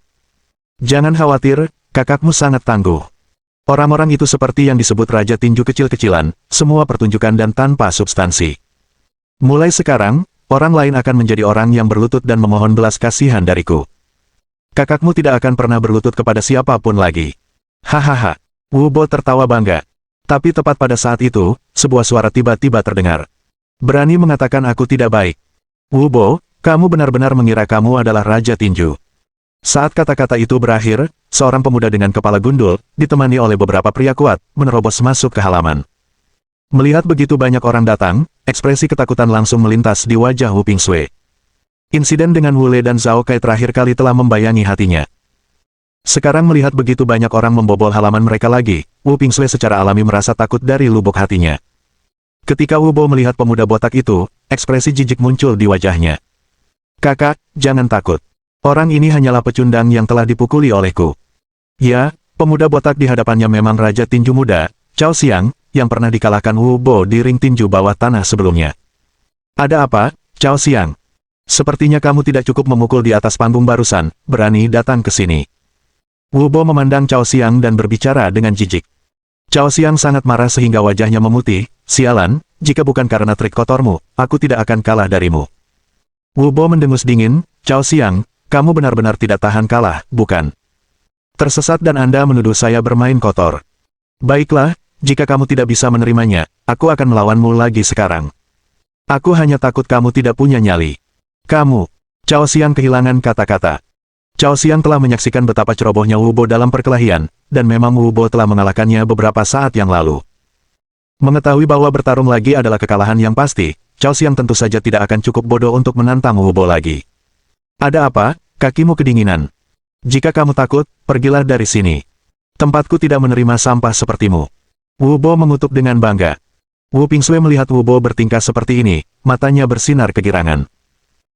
Jangan khawatir, kakakmu sangat tangguh. Orang-orang itu seperti yang disebut Raja Tinju kecil-kecilan, semua pertunjukan dan tanpa substansi. Mulai sekarang, orang lain akan menjadi orang yang berlutut dan memohon belas kasihan dariku. Kakakmu tidak akan pernah berlutut kepada siapapun lagi. Hahaha. Wu Bo tertawa bangga. Tapi tepat pada saat itu, sebuah suara tiba-tiba terdengar. Berani mengatakan aku tidak baik. Wu Bo, kamu benar-benar mengira kamu adalah Raja Tinju. Saat kata-kata itu berakhir, seorang pemuda dengan kepala gundul, ditemani oleh beberapa pria kuat, menerobos masuk ke halaman. Melihat begitu banyak orang datang, ekspresi ketakutan langsung melintas di wajah Wu Pingsui. Insiden dengan Wu Lei dan Zhao Kai terakhir kali telah membayangi hatinya. Sekarang melihat begitu banyak orang membobol halaman mereka lagi, Wu Pingsui secara alami merasa takut dari lubuk hatinya. Ketika Wu Bo melihat pemuda botak itu, ekspresi jijik muncul di wajahnya. Kakak, jangan takut. Orang ini hanyalah pecundang yang telah dipukuli olehku. Ya, pemuda botak di hadapannya memang Raja Tinju Muda, Cao Xiang, yang pernah dikalahkan Wu Bo di ring tinju bawah tanah sebelumnya. Ada apa, Cao Xiang? Sepertinya kamu tidak cukup memukul di atas panggung barusan, berani datang ke sini. Wu Bo memandang Cao Xiang dan berbicara dengan jijik. Cao Xiang sangat marah sehingga wajahnya memutih. Sialan, jika bukan karena trik kotormu, aku tidak akan kalah darimu. Wu Bo mendengus dingin. Cao Xiang, kamu benar-benar tidak tahan kalah, bukan? Tersesat dan Anda menuduh saya bermain kotor. Baiklah, jika kamu tidak bisa menerimanya, aku akan melawanmu lagi sekarang. Aku hanya takut kamu tidak punya nyali. Kamu. Cao Xiang kehilangan kata-kata. Cao Xiang telah menyaksikan betapa cerobohnya Wu Bo dalam perkelahian, dan memang Wu Bo telah mengalahkannya beberapa saat yang lalu. Mengetahui bahwa bertarung lagi adalah kekalahan yang pasti, Cao Xiang tentu saja tidak akan cukup bodoh untuk menantang Wu Bo lagi. Ada apa, kakimu kedinginan? Jika kamu takut, pergilah dari sini. Tempatku tidak menerima sampah sepertimu. Wu Bo mengutuk dengan bangga. Wu Pingsui melihat Wu Bo bertingkah seperti ini, matanya bersinar kegirangan.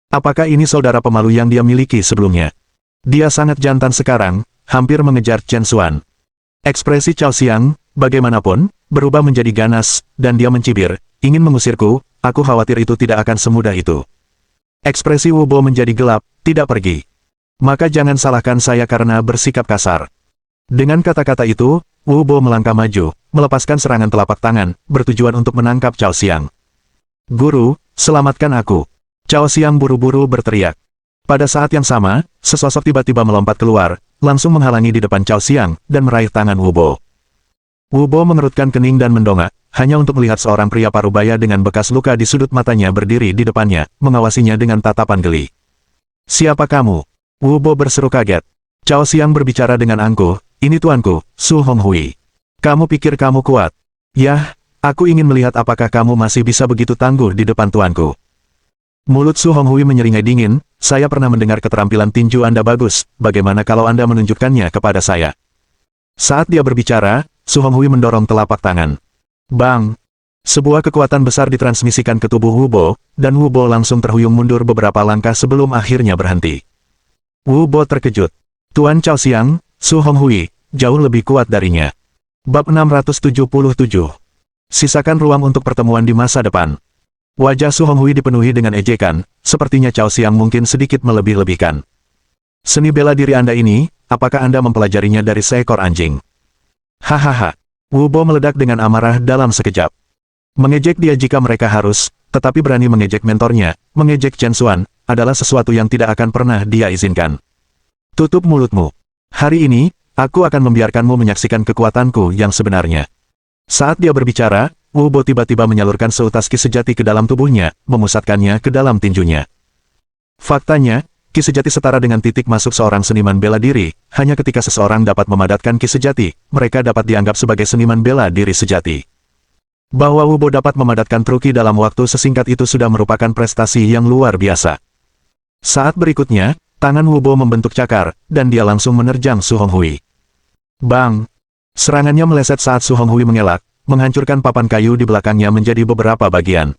Apakah ini saudara pemalu yang dia miliki sebelumnya? Dia sangat jantan sekarang, hampir mengejar Chen Xuan. Ekspresi Cao Xiang, bagaimanapun, berubah menjadi ganas, dan dia mencibir, ingin mengusirku, aku khawatir itu tidak akan semudah itu. Ekspresi Wu Bo menjadi gelap, tidak pergi. Maka jangan salahkan saya karena bersikap kasar. Dengan kata-kata itu, Wu Bo melangkah maju, melepaskan serangan telapak tangan, bertujuan untuk menangkap Cao Xiang. Guru, selamatkan aku. Cao Xiang buru-buru berteriak. Pada saat yang sama, sesosok tiba-tiba melompat keluar, langsung menghalangi di depan Cao Xiang, dan meraih tangan Wu Bo. Wu Bo mengerutkan kening dan mendongak, hanya untuk melihat seorang pria parubaya dengan bekas luka di sudut matanya berdiri di depannya, mengawasinya dengan tatapan geli. Siapa kamu? Wu Bo berseru kaget. Cao Xiang berbicara dengan angkuh, ini tuanku, Su Honghui. Kamu pikir kamu kuat? Yah, aku ingin melihat apakah kamu masih bisa begitu tangguh di depan tuanku. Mulut Su Honghui menyeringai dingin, saya pernah mendengar keterampilan tinju Anda bagus, bagaimana kalau Anda menunjukkannya kepada saya? Saat dia berbicara, Su Honghui mendorong telapak tangan. Bang! Sebuah kekuatan besar ditransmisikan ke tubuh Wu Bo, dan Wu Bo langsung terhuyung mundur beberapa langkah sebelum akhirnya berhenti. Wu Bo terkejut. Tuan Cao Xiang, Su Honghui, jauh lebih kuat darinya. Bab 677. Sisakan ruang untuk pertemuan di masa depan. Wajah Su Honghui dipenuhi dengan ejekan, sepertinya Cao Xiang mungkin sedikit melebih-lebihkan. Seni bela diri Anda ini, apakah Anda mempelajarinya dari seekor anjing? Hahaha. Wu Bo meledak dengan amarah dalam sekejap. Mengejek dia jika mereka harus, tetapi berani mengejek mentornya, mengejek Chen Xuan, adalah sesuatu yang tidak akan pernah dia izinkan. Tutup mulutmu. Hari ini, aku akan membiarkanmu menyaksikan kekuatanku yang sebenarnya. Saat dia berbicara, Wu Bo tiba-tiba menyalurkan seutas ki sejati ke dalam tubuhnya, memusatkannya ke dalam tinjunya. Faktanya, ki sejati setara dengan titik masuk seorang seniman bela diri, hanya ketika seseorang dapat memadatkan ki sejati, mereka dapat dianggap sebagai seniman bela diri sejati. Bahwa Wu Bo dapat memadatkan truki dalam waktu sesingkat itu sudah merupakan prestasi yang luar biasa. Saat berikutnya, tangan Wu Bo membentuk cakar, dan dia langsung menerjang Su Honghui. Bang! Serangannya meleset saat Su Honghui mengelak, menghancurkan papan kayu di belakangnya menjadi beberapa bagian.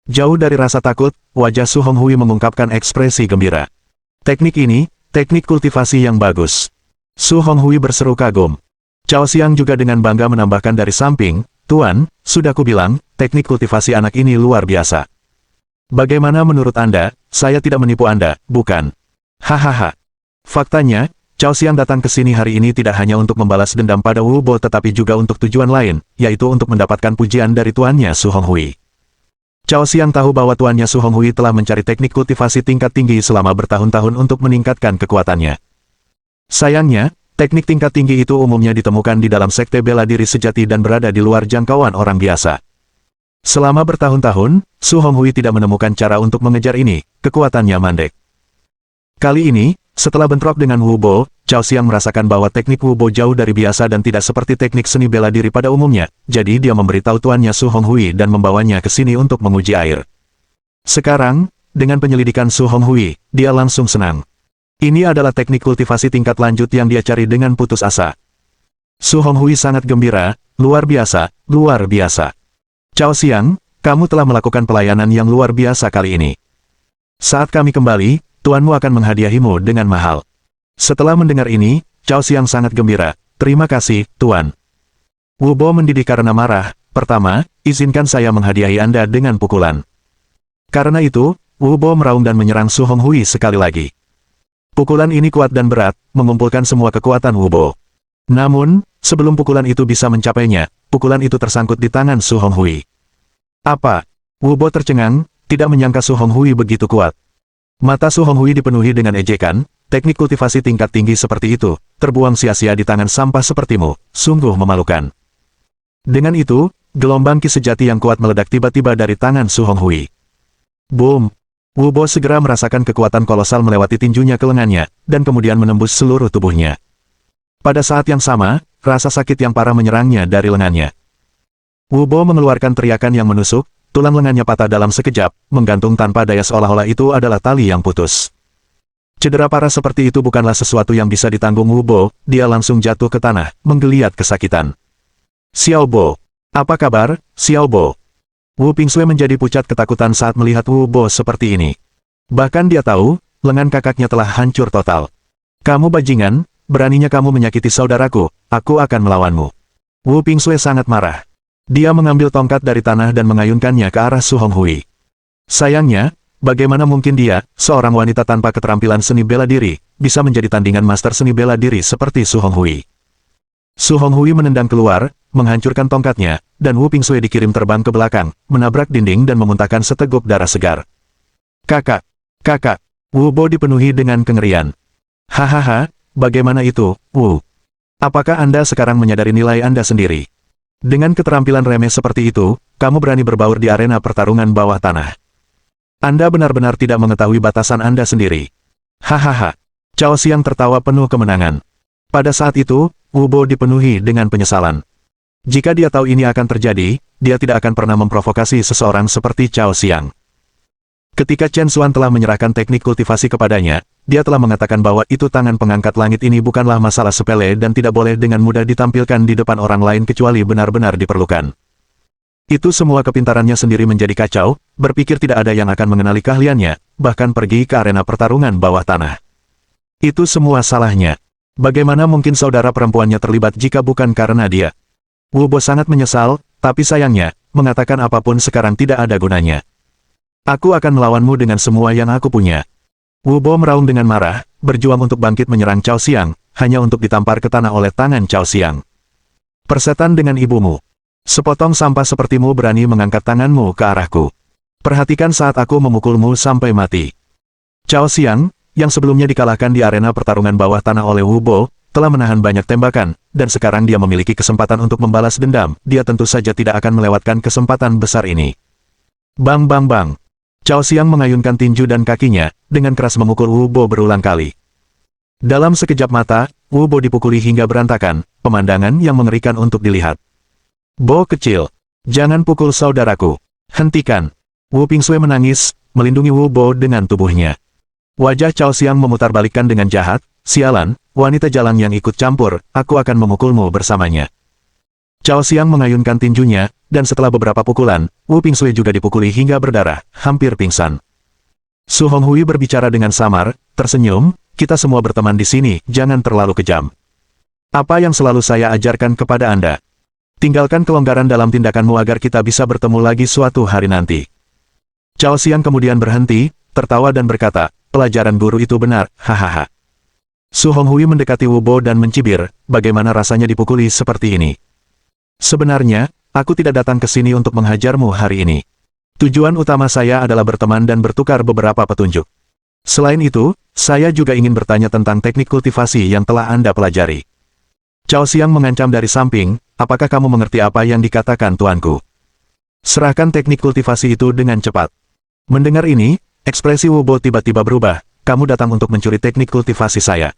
Jauh dari rasa takut, wajah Su Honghui mengungkapkan ekspresi gembira. Teknik ini, teknik kultivasi yang bagus. Su Honghui berseru kagum. Cao Xiang juga dengan bangga menambahkan dari samping, Tuan, sudah kubilang, teknik kultivasi anak ini luar biasa. Bagaimana menurut Anda, saya tidak menipu Anda, bukan? Hahaha. Faktanya, Cao Xiang datang ke sini hari ini tidak hanya untuk membalas dendam pada Wu Bo tetapi juga untuk tujuan lain, yaitu untuk mendapatkan pujian dari tuannya Su Honghui. Cao Xiang tahu bahwa tuannya Su Honghui telah mencari teknik kultivasi tingkat tinggi selama bertahun-tahun untuk meningkatkan kekuatannya. Sayangnya, teknik tingkat tinggi itu umumnya ditemukan di dalam sekte bela diri sejati dan berada di luar jangkauan orang biasa. Selama bertahun-tahun, Su Honghui tidak menemukan cara untuk mengejar ini, kekuatannya mandek. Kali ini, setelah bentrok dengan Wu Bo, Cao Xiang merasakan bahwa teknik Wu Bo jauh dari biasa dan tidak seperti teknik seni bela diri pada umumnya, jadi dia memberitahu tuannya Su Honghui dan membawanya ke sini untuk menguji air. Sekarang, dengan penyelidikan Su Honghui, dia langsung senang. Ini adalah teknik kultivasi tingkat lanjut yang dia cari dengan putus asa. Su Honghui sangat gembira, luar biasa, luar biasa. Cao Xiang, kamu telah melakukan pelayanan yang luar biasa kali ini. Saat kami kembali, tuanmu akan menghadiahimu dengan mahal. Setelah mendengar ini, Cao Xiang sangat gembira. Terima kasih, Tuan. Wu Bo mendidih karena marah. Pertama, izinkan saya menghadiahi Anda dengan pukulan. Karena itu, Wu Bo meraung dan menyerang Su Honghui sekali lagi. Pukulan ini kuat dan berat, mengumpulkan semua kekuatan Wu Bo. Namun, sebelum pukulan itu bisa mencapainya, pukulan itu tersangkut di tangan Su Honghui. Apa? Wu Bo tercengang, tidak menyangka Su Honghui begitu kuat. Mata Su Honghui dipenuhi dengan ejekan, teknik kultivasi tingkat tinggi seperti itu, terbuang sia-sia di tangan sampah sepertimu, sungguh memalukan. Dengan itu, gelombang ki sejati yang kuat meledak tiba-tiba dari tangan Su Honghui. Boom! Wu Bo segera merasakan kekuatan kolosal melewati tinjunya ke lengannya, dan kemudian menembus seluruh tubuhnya. Pada saat yang sama, rasa sakit yang parah menyerangnya dari lengannya. Wu Bo mengeluarkan teriakan yang menusuk, tulang lengannya patah dalam sekejap, menggantung tanpa daya seolah-olah itu adalah tali yang putus. Cedera parah seperti itu bukanlah sesuatu yang bisa ditanggung Wu Bo, dia langsung jatuh ke tanah, menggeliat kesakitan. Xiao Bo. Apa kabar, Xiao Bo? Wu Pingsui menjadi pucat ketakutan saat melihat Wu Bo seperti ini. Bahkan dia tahu, lengan kakaknya telah hancur total. Kamu bajingan, beraninya kamu menyakiti saudaraku, aku akan melawanmu. Wu Pingsui sangat marah. Dia mengambil tongkat dari tanah dan mengayunkannya ke arah Su Honghui. Sayangnya, bagaimana mungkin dia, seorang wanita tanpa keterampilan seni bela diri, bisa menjadi tandingan master seni bela diri seperti Su Honghui. Su Honghui menendang keluar, menghancurkan tongkatnya, dan Wu Pingsui dikirim terbang ke belakang, menabrak dinding dan memuntahkan seteguk darah segar. Kakak! Kakak! Wu Bo dipenuhi dengan kengerian. Hahaha, bagaimana itu, Wu? Apakah Anda sekarang menyadari nilai Anda sendiri? Dengan keterampilan remeh seperti itu, kamu berani berbaur di arena pertarungan bawah tanah. Anda benar-benar tidak mengetahui batasan Anda sendiri. Hahaha. Cao Xiang tertawa penuh kemenangan. Pada saat itu, Wu Bo dipenuhi dengan penyesalan. Jika dia tahu ini akan terjadi, dia tidak akan pernah memprovokasi seseorang seperti Cao Xiang. Ketika Chen Xuan telah menyerahkan teknik kultivasi kepadanya, dia telah mengatakan bahwa itu tangan pengangkat langit ini bukanlah masalah sepele dan tidak boleh dengan mudah ditampilkan di depan orang lain kecuali benar-benar diperlukan. Itu semua kepintarannya sendiri menjadi kacau, berpikir tidak ada yang akan mengenali keahliannya, bahkan pergi ke arena pertarungan bawah tanah. Itu semua salahnya. Bagaimana mungkin saudara perempuannya terlibat jika bukan karena dia? Wu Bo sangat menyesal, tapi sayangnya, mengatakan apapun sekarang tidak ada gunanya. Aku akan melawanmu dengan semua yang aku punya. Wu Bo meraung dengan marah, berjuang untuk bangkit menyerang Cao Xiang, hanya untuk ditampar ke tanah oleh tangan Cao Xiang. Persetan dengan ibumu. Sepotong sampah sepertimu berani mengangkat tanganmu ke arahku. Perhatikan saat aku memukulmu sampai mati. Cao Xiang, yang sebelumnya dikalahkan di arena pertarungan bawah tanah oleh Wu Bo, telah menahan banyak tembakan, dan sekarang dia memiliki kesempatan untuk membalas dendam. Dia tentu saja tidak akan melewatkan kesempatan besar ini. Bang bang bang. Cao Xiang mengayunkan tinju dan kakinya, dengan keras memukul Wu Bo berulang kali. Dalam sekejap mata, Wu Bo dipukuli hingga berantakan, pemandangan yang mengerikan untuk dilihat. Bo kecil, jangan pukul saudaraku. Hentikan. Wu Pingsui menangis, melindungi Wu Bo dengan tubuhnya. Wajah Cao Xiang memutarbalikkan dengan jahat, sialan, wanita jalang yang ikut campur, aku akan memukulmu bersamanya. Cao Xiang mengayunkan tinjunya, dan setelah beberapa pukulan, Wu Pingsui juga dipukuli hingga berdarah, hampir pingsan. Su Honghui berbicara dengan samar, tersenyum, kita semua berteman di sini, jangan terlalu kejam. Apa yang selalu saya ajarkan kepada Anda? Tinggalkan kelonggaran dalam tindakanmu agar kita bisa bertemu lagi suatu hari nanti. Cao Xiang kemudian berhenti, tertawa dan berkata, pelajaran guru itu benar, hahaha. Su Honghui mendekati Wu Bo dan mencibir, bagaimana rasanya dipukuli seperti ini. Sebenarnya, aku tidak datang ke sini untuk menghajarmu hari ini. Tujuan utama saya adalah berteman dan bertukar beberapa petunjuk. Selain itu, saya juga ingin bertanya tentang teknik kultivasi yang telah Anda pelajari. Cao Xiang mengancam dari samping, apakah kamu mengerti apa yang dikatakan tuanku? Serahkan teknik kultivasi itu dengan cepat. Mendengar ini, ekspresi Wu Bo tiba-tiba berubah, kamu datang untuk mencuri teknik kultivasi saya.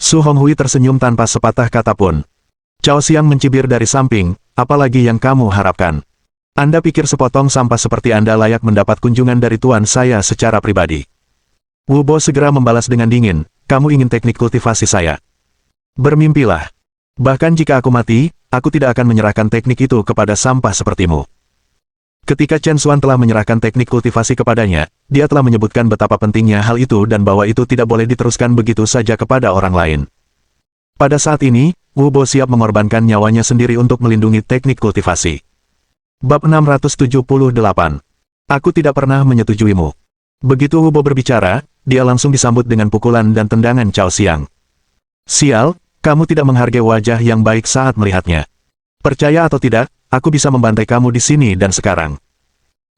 Su Honghui tersenyum tanpa sepatah kata pun. Cao Xiang mencibir dari samping, apalagi yang kamu harapkan? Anda pikir sepotong sampah seperti Anda layak mendapat kunjungan dari tuan saya secara pribadi? Wu Bo segera membalas dengan dingin, kamu ingin teknik kultivasi saya? Bermimpilah. Bahkan jika aku mati, aku tidak akan menyerahkan teknik itu kepada sampah sepertimu. Ketika Chen Xuan telah menyerahkan teknik kultivasi kepadanya, dia telah menyebutkan betapa pentingnya hal itu dan bahwa itu tidak boleh diteruskan begitu saja kepada orang lain. Pada saat ini, Wu Bo siap mengorbankan nyawanya sendiri untuk melindungi teknik kultivasi. Bab 678. Aku tidak pernah menyetujuimu. Begitu Wu Bo berbicara, dia langsung disambut dengan pukulan dan tendangan Cao Xiang. Sial, kamu tidak menghargai wajah yang baik saat melihatnya. Percaya atau tidak, aku bisa membantai kamu di sini dan sekarang.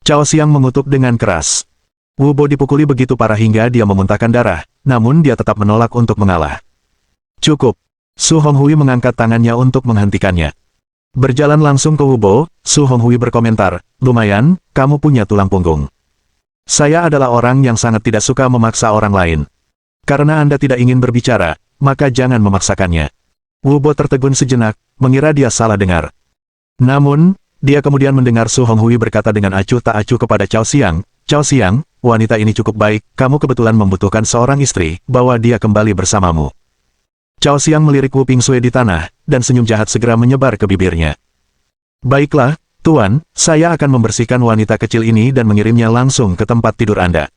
Cao Xiang mengutuk dengan keras. Wu Bo dipukuli begitu parah hingga dia memuntahkan darah, namun dia tetap menolak untuk mengalah. Cukup. Su Honghui mengangkat tangannya untuk menghentikannya. Berjalan langsung ke Wu Bo, Su Honghui berkomentar, lumayan, kamu punya tulang punggung. Saya adalah orang yang sangat tidak suka memaksa orang lain. Karena Anda tidak ingin berbicara, maka jangan memaksakannya. Wu Bo tertegun sejenak, mengira dia salah dengar. Namun, dia kemudian mendengar Su Honghui berkata dengan acuh tak acuh kepada Cao Xiang, Cao Xiang, wanita ini cukup baik, kamu kebetulan membutuhkan seorang istri, bawa dia kembali bersamamu. Cao Xiang melirik Wu Pingsui di tanah, dan senyum jahat segera menyebar ke bibirnya. Baiklah, Tuan, saya akan membersihkan wanita kecil ini dan mengirimnya langsung ke tempat tidur Anda.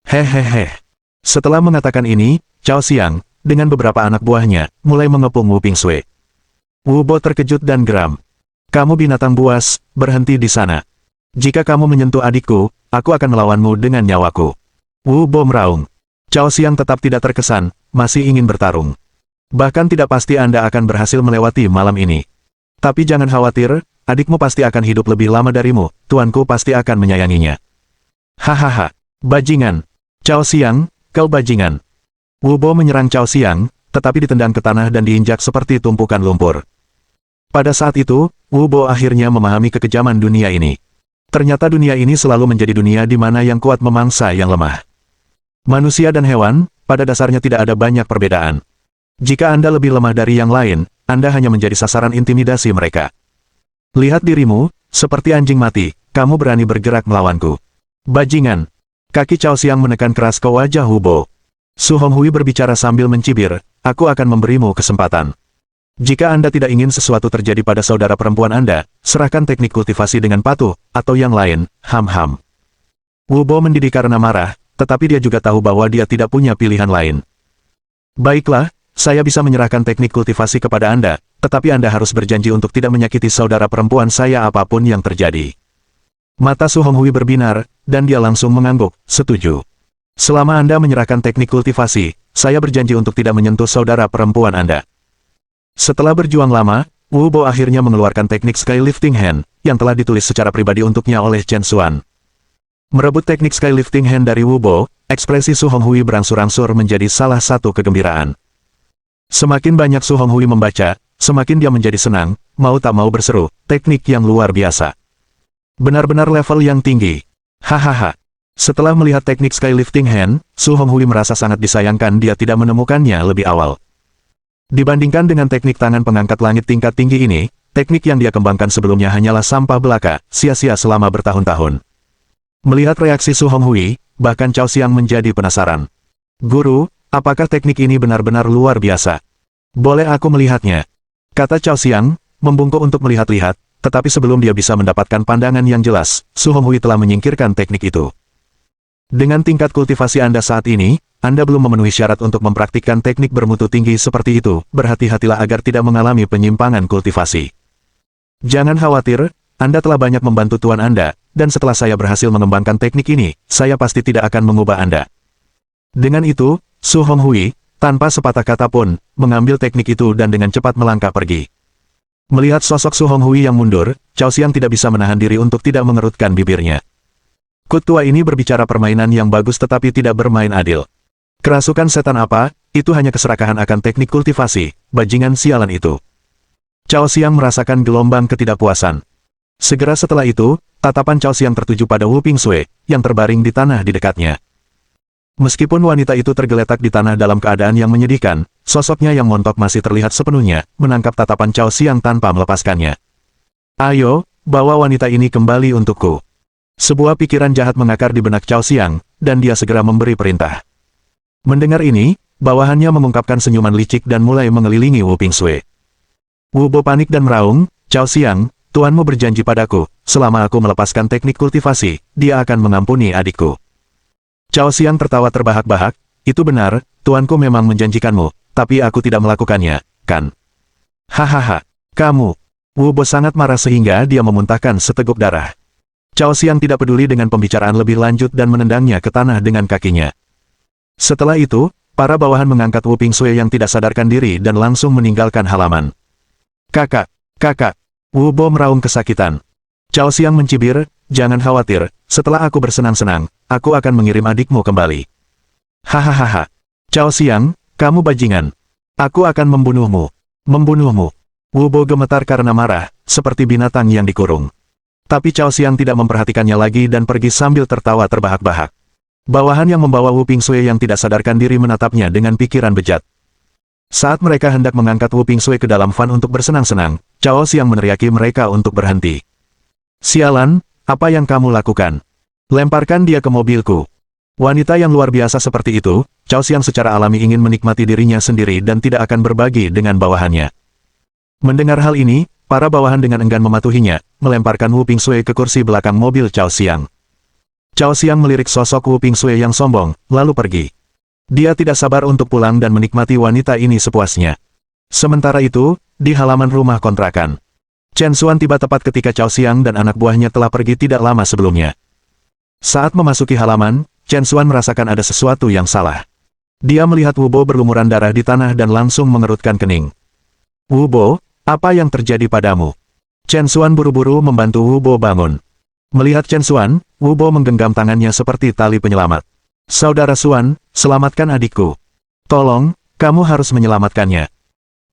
Hehehe. Setelah mengatakan ini, Cao Xiang, dengan beberapa anak buahnya, mulai mengepung Wu Pingsui. Wu Bo terkejut dan geram. Kamu binatang buas, berhenti di sana. Jika kamu menyentuh adikku, aku akan melawanmu dengan nyawaku. Wu Bo meraung. Cao Xiang tetap tidak terkesan, masih ingin bertarung. Bahkan tidak pasti Anda akan berhasil melewati malam ini. Tapi jangan khawatir, adikmu pasti akan hidup lebih lama darimu, tuanku pasti akan menyayanginya. Hahaha, bajingan. Cao Xiang, kau bajingan. Wu Bo menyerang Cao Xiang, tetapi ditendang ke tanah dan diinjak seperti tumpukan lumpur. Pada saat itu, Wu Bo akhirnya memahami kekejaman dunia ini. Ternyata dunia ini selalu menjadi dunia di mana yang kuat memangsa yang lemah. Manusia dan hewan, pada dasarnya tidak ada banyak perbedaan. Jika Anda lebih lemah dari yang lain, Anda hanya menjadi sasaran intimidasi mereka. Lihat dirimu, seperti anjing mati, kamu berani bergerak melawanku. Bajingan. Kaki Cao Xiang menekan keras ke wajah Wu Bo. Su Honghui berbicara sambil mencibir, aku akan memberimu kesempatan. Jika Anda tidak ingin sesuatu terjadi pada saudara perempuan Anda, serahkan teknik kultivasi dengan patuh, atau yang lain, ham-ham. Wu Bo mendidih karena marah, tetapi dia juga tahu bahwa dia tidak punya pilihan lain. Baiklah, saya bisa menyerahkan teknik kultivasi kepada Anda, tetapi Anda harus berjanji untuk tidak menyakiti saudara perempuan saya apapun yang terjadi. Mata Su Honghui berbinar, dan dia langsung mengangguk, setuju. Selama Anda menyerahkan teknik kultivasi, saya berjanji untuk tidak menyentuh saudara perempuan Anda. Setelah berjuang lama, Wu Bo akhirnya mengeluarkan teknik Skylifting Hand, yang telah ditulis secara pribadi untuknya oleh Chen Xuan. Merebut teknik Skylifting Hand dari Wu Bo, ekspresi Su Honghui berangsur-angsur menjadi salah satu kegembiraan. Semakin banyak Su Honghui membaca, semakin dia menjadi senang, mau tak mau berseru, teknik yang luar biasa. Benar-benar level yang tinggi. Hahaha. Setelah melihat teknik Skylifting Hand, Su Honghui merasa sangat disayangkan dia tidak menemukannya lebih awal. Dibandingkan dengan teknik tangan pengangkat langit tingkat tinggi ini, teknik yang dia kembangkan sebelumnya hanyalah sampah belaka, sia-sia selama bertahun-tahun. Melihat reaksi Su Honghui, bahkan Cao Xiang menjadi penasaran. Guru, apakah teknik ini benar-benar luar biasa? Boleh aku melihatnya? Kata Cao Xiang, membungkuk untuk melihat-lihat, tetapi sebelum dia bisa mendapatkan pandangan yang jelas, Su Honghui telah menyingkirkan teknik itu. Dengan tingkat kultivasi Anda saat ini, Anda belum memenuhi syarat untuk mempraktikkan teknik bermutu tinggi seperti itu, berhati-hatilah agar tidak mengalami penyimpangan kultivasi. Jangan khawatir, Anda telah banyak membantu tuan Anda, dan setelah saya berhasil mengembangkan teknik ini, saya pasti tidak akan mengubah Anda. Dengan itu, Su Honghui, tanpa sepatah kata pun, mengambil teknik itu dan dengan cepat melangkah pergi. Melihat sosok Su Honghui yang mundur, Cao Xiang tidak bisa menahan diri untuk tidak mengerutkan bibirnya. Kutua ini berbicara permainan yang bagus tetapi tidak bermain adil. Kerasukan setan apa, itu hanya keserakahan akan teknik kultivasi, bajingan sialan itu. Cao Xiang merasakan gelombang ketidakpuasan. Segera setelah itu, tatapan Cao Xiang tertuju pada Wu Pingsui, yang terbaring di tanah di dekatnya. Meskipun wanita itu tergeletak di tanah dalam keadaan yang menyedihkan, sosoknya yang montok masih terlihat sepenuhnya, menangkap tatapan Cao Xiang tanpa melepaskannya. Ayo, bawa wanita ini kembali untukku. Sebuah pikiran jahat mengakar di benak Cao Xiang, dan dia segera memberi perintah. Mendengar ini, bawahannya mengungkapkan senyuman licik dan mulai mengelilingi Wu Pingsui. Wu Bo panik dan meraung, Cao Xiang, tuanmu berjanji padaku, selama aku melepaskan teknik kultivasi, dia akan mengampuni adikku. Cao Xiang tertawa terbahak-bahak, itu benar, tuanku memang menjanjikanmu, tapi aku tidak melakukannya, kan? Hahaha, kamu. Wu Bo sangat marah sehingga dia memuntahkan seteguk darah. Cao Xiang tidak peduli dengan pembicaraan lebih lanjut dan menendangnya ke tanah dengan kakinya. Setelah itu, para bawahan mengangkat Wu Pingsui yang tidak sadarkan diri dan langsung meninggalkan halaman. Kakak, kakak. Wu Bo meraung kesakitan. Cao Xiang mencibir, jangan khawatir, setelah aku bersenang-senang, aku akan mengirim adikmu kembali. Hahaha. Cao Xiang, kamu bajingan. Aku akan membunuhmu. Membunuhmu. Wu Bo gemetar karena marah, seperti binatang yang dikurung. Tapi Cao Xiang tidak memperhatikannya lagi dan pergi sambil tertawa terbahak-bahak. Bawahan yang membawa Wu Pingsui yang tidak sadarkan diri menatapnya dengan pikiran bejat. Saat mereka hendak mengangkat Wu Pingsui ke dalam van untuk bersenang-senang, Cao Xiang meneriaki mereka untuk berhenti. Sialan, apa yang kamu lakukan? Lemparkan dia ke mobilku. Wanita yang luar biasa seperti itu, Cao Xiang secara alami ingin menikmati dirinya sendiri dan tidak akan berbagi dengan bawahannya. Mendengar hal ini, para bawahan dengan enggan mematuhinya, melemparkan Wu Pingsui ke kursi belakang mobil Cao Xiang. Cao Xiang melirik sosok Wu Pingsui yang sombong, lalu pergi. Dia tidak sabar untuk pulang dan menikmati wanita ini sepuasnya. Sementara itu, di halaman rumah kontrakan, Chen Xuan tiba tepat ketika Cao Xiang dan anak buahnya telah pergi tidak lama sebelumnya. Saat memasuki halaman, Chen Xuan merasakan ada sesuatu yang salah. Dia melihat Wu Bo berlumuran darah di tanah dan langsung mengerutkan kening. Wu Bo, apa yang terjadi padamu? Chen Xuan buru-buru membantu Wu Bo bangun. Melihat Chen Xuan, Wu Bo menggenggam tangannya seperti tali penyelamat. Saudara Xuan, selamatkan adikku. Tolong, kamu harus menyelamatkannya.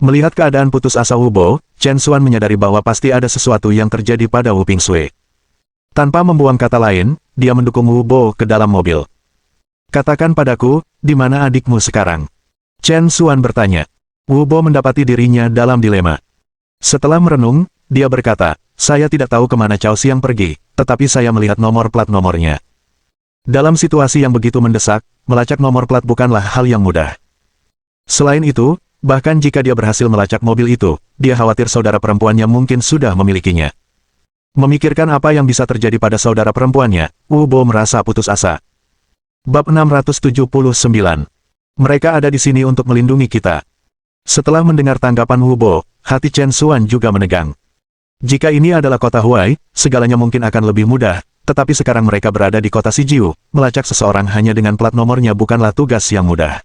Melihat keadaan putus asa Wu Bo, Chen Xuan menyadari bahwa pasti ada sesuatu yang terjadi pada Wu Pingsui. Tanpa membuang kata lain, dia mendukung Wu Bo ke dalam mobil. Katakan padaku, di mana adikmu sekarang? Chen Xuan bertanya. Wu Bo mendapati dirinya dalam dilema. Setelah merenung, dia berkata, saya tidak tahu kemana Cao Xiang pergi, tetapi saya melihat nomor plat nomornya. Dalam situasi yang begitu mendesak, melacak nomor plat bukanlah hal yang mudah. Selain itu, bahkan jika dia berhasil melacak mobil itu, dia khawatir saudara perempuannya mungkin sudah memilikinya. Memikirkan apa yang bisa terjadi pada saudara perempuannya, Wu Bo merasa putus asa. Bab 679. Mereka ada di sini untuk melindungi kita. Setelah mendengar tanggapan Wu Bo, hati Chen Xuan juga menegang. Jika ini adalah kota Huai, segalanya mungkin akan lebih mudah, tetapi sekarang mereka berada di kota Sijiu, melacak seseorang hanya dengan plat nomornya bukanlah tugas yang mudah.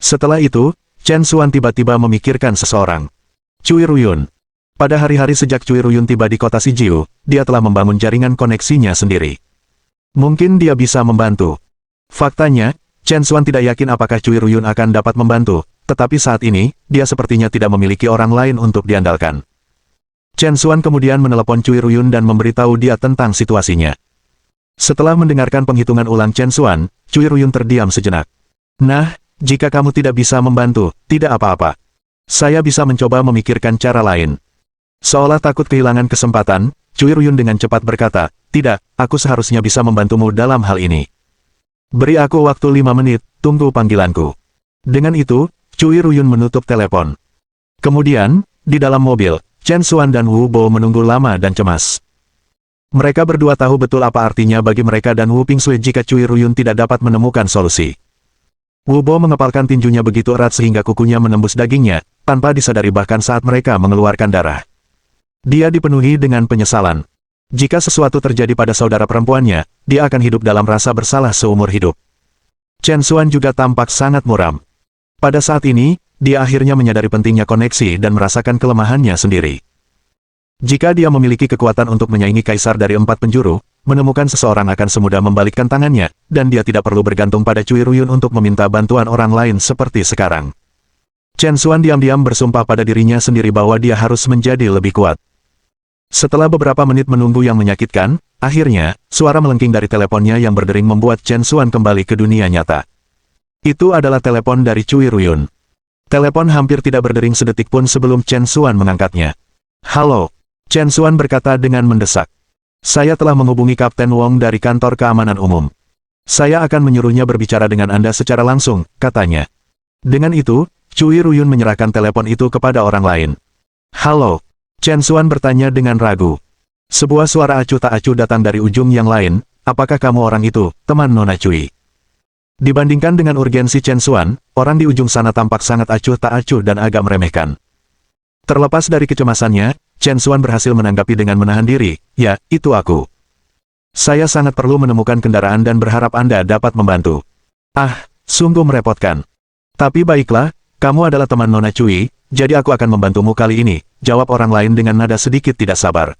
Setelah itu, Chen Xuan tiba-tiba memikirkan seseorang. Cui Ruyun. Pada hari-hari sejak Cui Ruyun tiba di kota Sijiu, dia telah membangun jaringan koneksinya sendiri. Mungkin dia bisa membantu. Faktanya, Chen Xuan tidak yakin apakah Cui Ruyun akan dapat membantu, tetapi saat ini, dia sepertinya tidak memiliki orang lain untuk diandalkan. Chen Xuan kemudian menelepon Cui Ruyun dan memberitahu dia tentang situasinya. Setelah mendengarkan penghitungan ulang Chen Xuan, Cui Ruyun terdiam sejenak. Nah, jika kamu tidak bisa membantu, tidak apa-apa. Saya bisa mencoba memikirkan cara lain. Seolah takut kehilangan kesempatan, Cui Ruyun dengan cepat berkata, tidak, aku seharusnya bisa membantumu dalam hal ini. Beri aku waktu 5 menit, tunggu panggilanku. Dengan itu, Cui Ruyun menutup telepon. Kemudian, di dalam mobil, Chen Xuan dan Wu Bo menunggu lama dan cemas. Mereka berdua tahu betul apa artinya bagi mereka dan Wu Pingsui jika Cui Ruyun tidak dapat menemukan solusi. Wu Bo mengepalkan tinjunya begitu erat sehingga kukunya menembus dagingnya, tanpa disadari bahkan saat mereka mengeluarkan darah. Dia dipenuhi dengan penyesalan. Jika sesuatu terjadi pada saudara perempuannya, dia akan hidup dalam rasa bersalah seumur hidup. Chen Xuan juga tampak sangat muram. Pada saat ini, dia akhirnya menyadari pentingnya koneksi dan merasakan kelemahannya sendiri. Jika dia memiliki kekuatan untuk menyaingi kaisar dari 4 penjuru, menemukan seseorang akan semudah membalikkan tangannya, dan dia tidak perlu bergantung pada Cui Ruyun untuk meminta bantuan orang lain seperti sekarang. Chen Xuan diam-diam bersumpah pada dirinya sendiri bahwa dia harus menjadi lebih kuat. Setelah beberapa menit menunggu yang menyakitkan, akhirnya, suara melengking dari teleponnya yang berdering membuat Chen Xuan kembali ke dunia nyata. Itu adalah telepon dari Cui Ruyun. Telepon hampir tidak berdering sedetik pun sebelum Chen Xuan mengangkatnya. Halo, Chen Xuan berkata dengan mendesak. Saya telah menghubungi Kapten Wong dari kantor keamanan umum. Saya akan menyuruhnya berbicara dengan Anda secara langsung, katanya. Dengan itu, Cui Ruyun menyerahkan telepon itu kepada orang lain. Halo, Chen Xuan bertanya dengan ragu. Sebuah suara acuh tak acuh datang dari ujung yang lain. Apakah kamu orang itu, teman Nona Cui? Dibandingkan dengan urgensi Chen Xuan, orang di ujung sana tampak sangat acuh tak acuh dan agak meremehkan. Terlepas dari kecemasannya, Chen Xuan berhasil menanggapi dengan menahan diri. Ya, itu aku. Saya sangat perlu menemukan kendaraan dan berharap Anda dapat membantu. Ah, sungguh merepotkan. Tapi baiklah, kamu adalah teman Nona Cui, jadi aku akan membantumu kali ini, jawab orang lain dengan nada sedikit tidak sabar.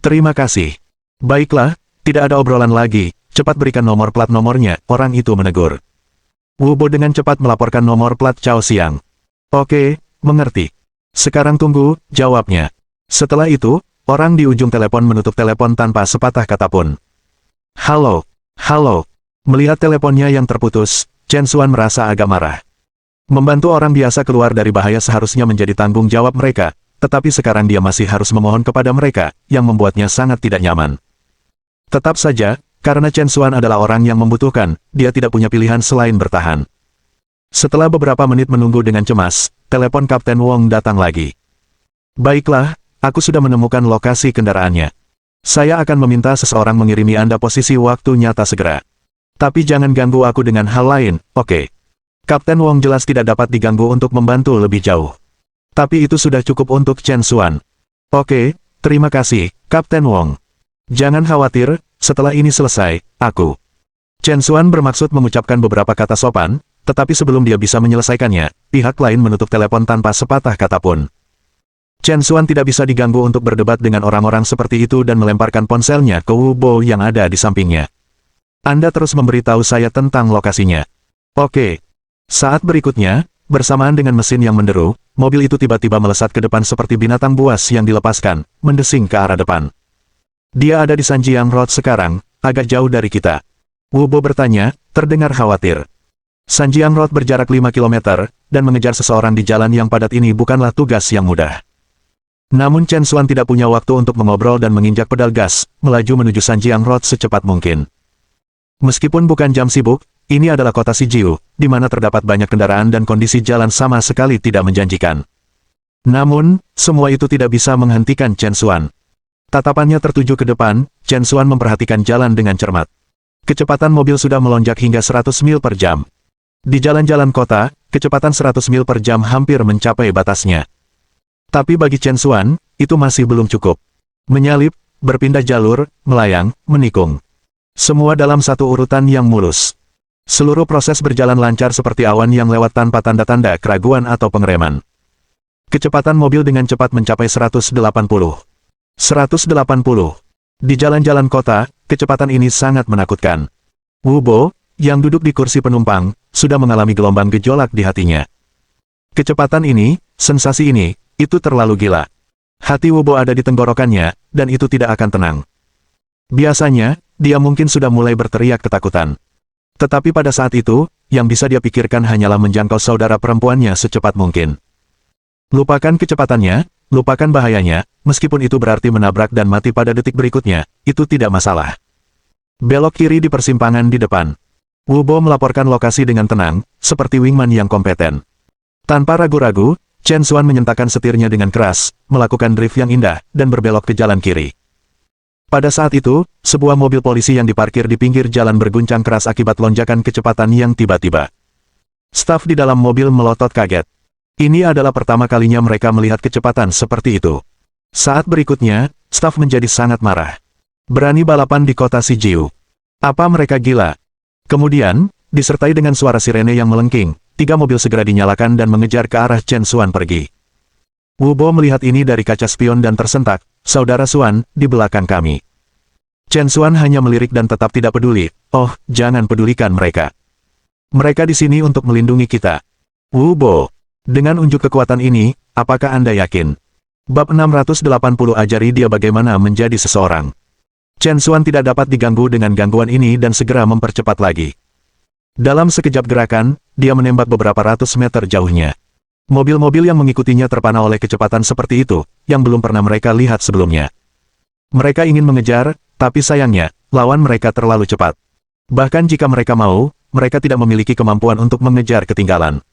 Terima kasih. Baiklah, tidak ada obrolan lagi, cepat berikan nomor plat nomornya, orang itu menegur. Wu Bo dengan cepat melaporkan nomor plat Cao Xiang. Oke, mengerti. Sekarang tunggu, jawabnya. Setelah itu, orang di ujung telepon menutup telepon tanpa sepatah kata pun. Halo, halo. Melihat teleponnya yang terputus, Chen Xuan merasa agak marah. Membantu orang biasa keluar dari bahaya seharusnya menjadi tanggung jawab mereka, tetapi sekarang dia masih harus memohon kepada mereka, yang membuatnya sangat tidak nyaman. Tetap saja, karena Chen Xuan adalah orang yang membutuhkan, dia tidak punya pilihan selain bertahan. Setelah beberapa menit menunggu dengan cemas, telepon Kapten Wong datang lagi. Baiklah, aku sudah menemukan lokasi kendaraannya. Saya akan meminta seseorang mengirimi Anda posisi waktu nyata segera. Tapi jangan ganggu aku dengan hal lain, oke? Kapten Wong jelas tidak dapat diganggu untuk membantu lebih jauh. Tapi itu sudah cukup untuk Chen Xuan. Oke, terima kasih, Kapten Wong. Jangan khawatir, setelah ini selesai, aku. Chen Xuan bermaksud mengucapkan beberapa kata sopan, tetapi sebelum dia bisa menyelesaikannya, pihak lain menutup telepon tanpa sepatah kata pun. Chen Xuan tidak bisa diganggu untuk berdebat dengan orang-orang seperti itu dan melemparkan ponselnya ke Wu Bo yang ada di sampingnya. Anda terus memberitahu saya tentang lokasinya. Oke. Saat berikutnya, bersamaan dengan mesin yang menderu, mobil itu tiba-tiba melesat ke depan seperti binatang buas yang dilepaskan, mendesing ke arah depan. Dia ada di Sanjiang Road sekarang, agak jauh dari kita. Wu Bo bertanya, terdengar khawatir. Sanjiang Road berjarak 5 km, dan mengejar seseorang di jalan yang padat ini bukanlah tugas yang mudah. Namun Chen Xuan tidak punya waktu untuk mengobrol dan menginjak pedal gas, melaju menuju Sanjiang Road secepat mungkin. Meskipun bukan jam sibuk, ini adalah kota Sijiu, di mana terdapat banyak kendaraan dan kondisi jalan sama sekali tidak menjanjikan. Namun, semua itu tidak bisa menghentikan Chen Xuan. Tatapannya tertuju ke depan, Chen Xuan memperhatikan jalan dengan cermat. Kecepatan mobil sudah melonjak hingga 100 mil per jam. Di jalan-jalan kota, kecepatan 100 mil per jam hampir mencapai batasnya. Tapi bagi Chen Xuan, itu masih belum cukup. Menyalip, berpindah jalur, melayang, menikung. Semua dalam satu urutan yang mulus. Seluruh proses berjalan lancar seperti awan yang lewat tanpa tanda-tanda keraguan atau pengereman. Kecepatan mobil dengan cepat mencapai 180. 180. Di jalan-jalan kota, kecepatan ini sangat menakutkan. Wu Bo, yang duduk di kursi penumpang, sudah mengalami gelombang gejolak di hatinya. Kecepatan ini, sensasi ini, itu terlalu gila. Hati Wu Bo ada di tenggorokannya, dan itu tidak akan tenang. Biasanya, dia mungkin sudah mulai berteriak ketakutan. Tetapi pada saat itu, yang bisa dia pikirkan hanyalah menjangkau saudara perempuannya secepat mungkin. Lupakan kecepatannya, lupakan bahayanya, meskipun itu berarti menabrak dan mati pada detik berikutnya, itu tidak masalah. Belok kiri di persimpangan di depan. Wu Bo melaporkan lokasi dengan tenang, seperti wingman yang kompeten. Tanpa ragu-ragu, Chen Xuan menyentakkan setirnya dengan keras, melakukan drift yang indah, dan berbelok ke jalan kiri. Pada saat itu, sebuah mobil polisi yang diparkir di pinggir jalan berguncang keras akibat lonjakan kecepatan yang tiba-tiba. Staf di dalam mobil melotot kaget. Ini adalah pertama kalinya mereka melihat kecepatan seperti itu. Saat berikutnya, staf menjadi sangat marah. Berani balapan di kota Sijiu. Apa mereka gila? Kemudian, disertai dengan suara sirene yang melengking, 3 mobil segera dinyalakan dan mengejar ke arah Chen Xuan pergi. Wu Bo melihat ini dari kaca spion dan tersentak, "Saudara Xuan, di belakang kami." Chen Xuan hanya melirik dan tetap tidak peduli. "Oh, jangan pedulikan mereka. Mereka di sini untuk melindungi kita." Wu Bo, dengan unjuk kekuatan ini, apakah Anda yakin? Bab 680 ajari dia bagaimana menjadi seseorang. Chen Xuan tidak dapat diganggu dengan gangguan ini dan segera mempercepat lagi. Dalam sekejap gerakan, dia menembak beberapa ratus meter jauhnya. Mobil-mobil yang mengikutinya terpana oleh kecepatan seperti itu, yang belum pernah mereka lihat sebelumnya. Mereka ingin mengejar, tapi sayangnya, lawan mereka terlalu cepat. Bahkan jika mereka mau, mereka tidak memiliki kemampuan untuk mengejar ketinggalan.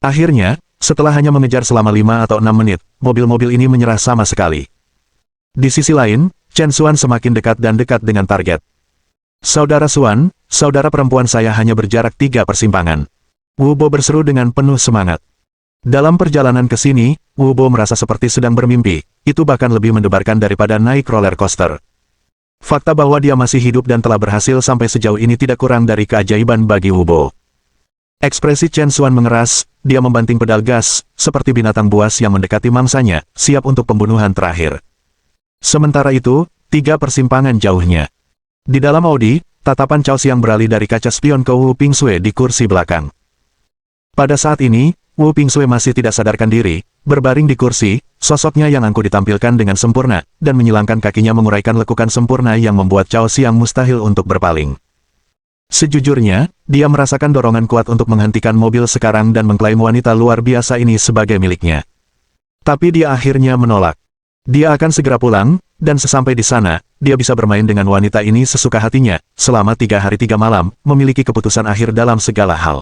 Akhirnya, setelah hanya mengejar selama 5 atau 6 menit, mobil-mobil ini menyerah sama sekali. Di sisi lain, Chen Xuan semakin dekat dan dekat dengan target. Saudara Xuan, saudara perempuan saya hanya berjarak 3 persimpangan. Wu Bo berseru dengan penuh semangat. Dalam perjalanan ke sini, Wu Bo merasa seperti sedang bermimpi, itu bahkan lebih mendebarkan daripada naik roller coaster. Fakta bahwa dia masih hidup dan telah berhasil sampai sejauh ini tidak kurang dari keajaiban bagi Wu Bo. Ekspresi Chen Xuan mengeras, dia membanting pedal gas, seperti binatang buas yang mendekati mangsanya, siap untuk pembunuhan terakhir. Sementara itu, 3 persimpangan jauhnya. Di dalam Audi, tatapan Cao Xiang beralih dari kaca spion ke Wu Pingsui di kursi belakang. Pada saat ini, Wu Pingsui masih tidak sadarkan diri, berbaring di kursi, sosoknya yang angkuh ditampilkan dengan sempurna, dan menyilangkan kakinya menguraikan lekukan sempurna yang membuat Cao Xiang mustahil untuk berpaling. Sejujurnya, dia merasakan dorongan kuat untuk menghentikan mobil sekarang dan mengklaim wanita luar biasa ini sebagai miliknya. Tapi dia akhirnya menolak. Dia akan segera pulang, dan sesampai di sana, dia bisa bermain dengan wanita ini sesuka hatinya, selama 3 hari 3 malam, memiliki keputusan akhir dalam segala hal.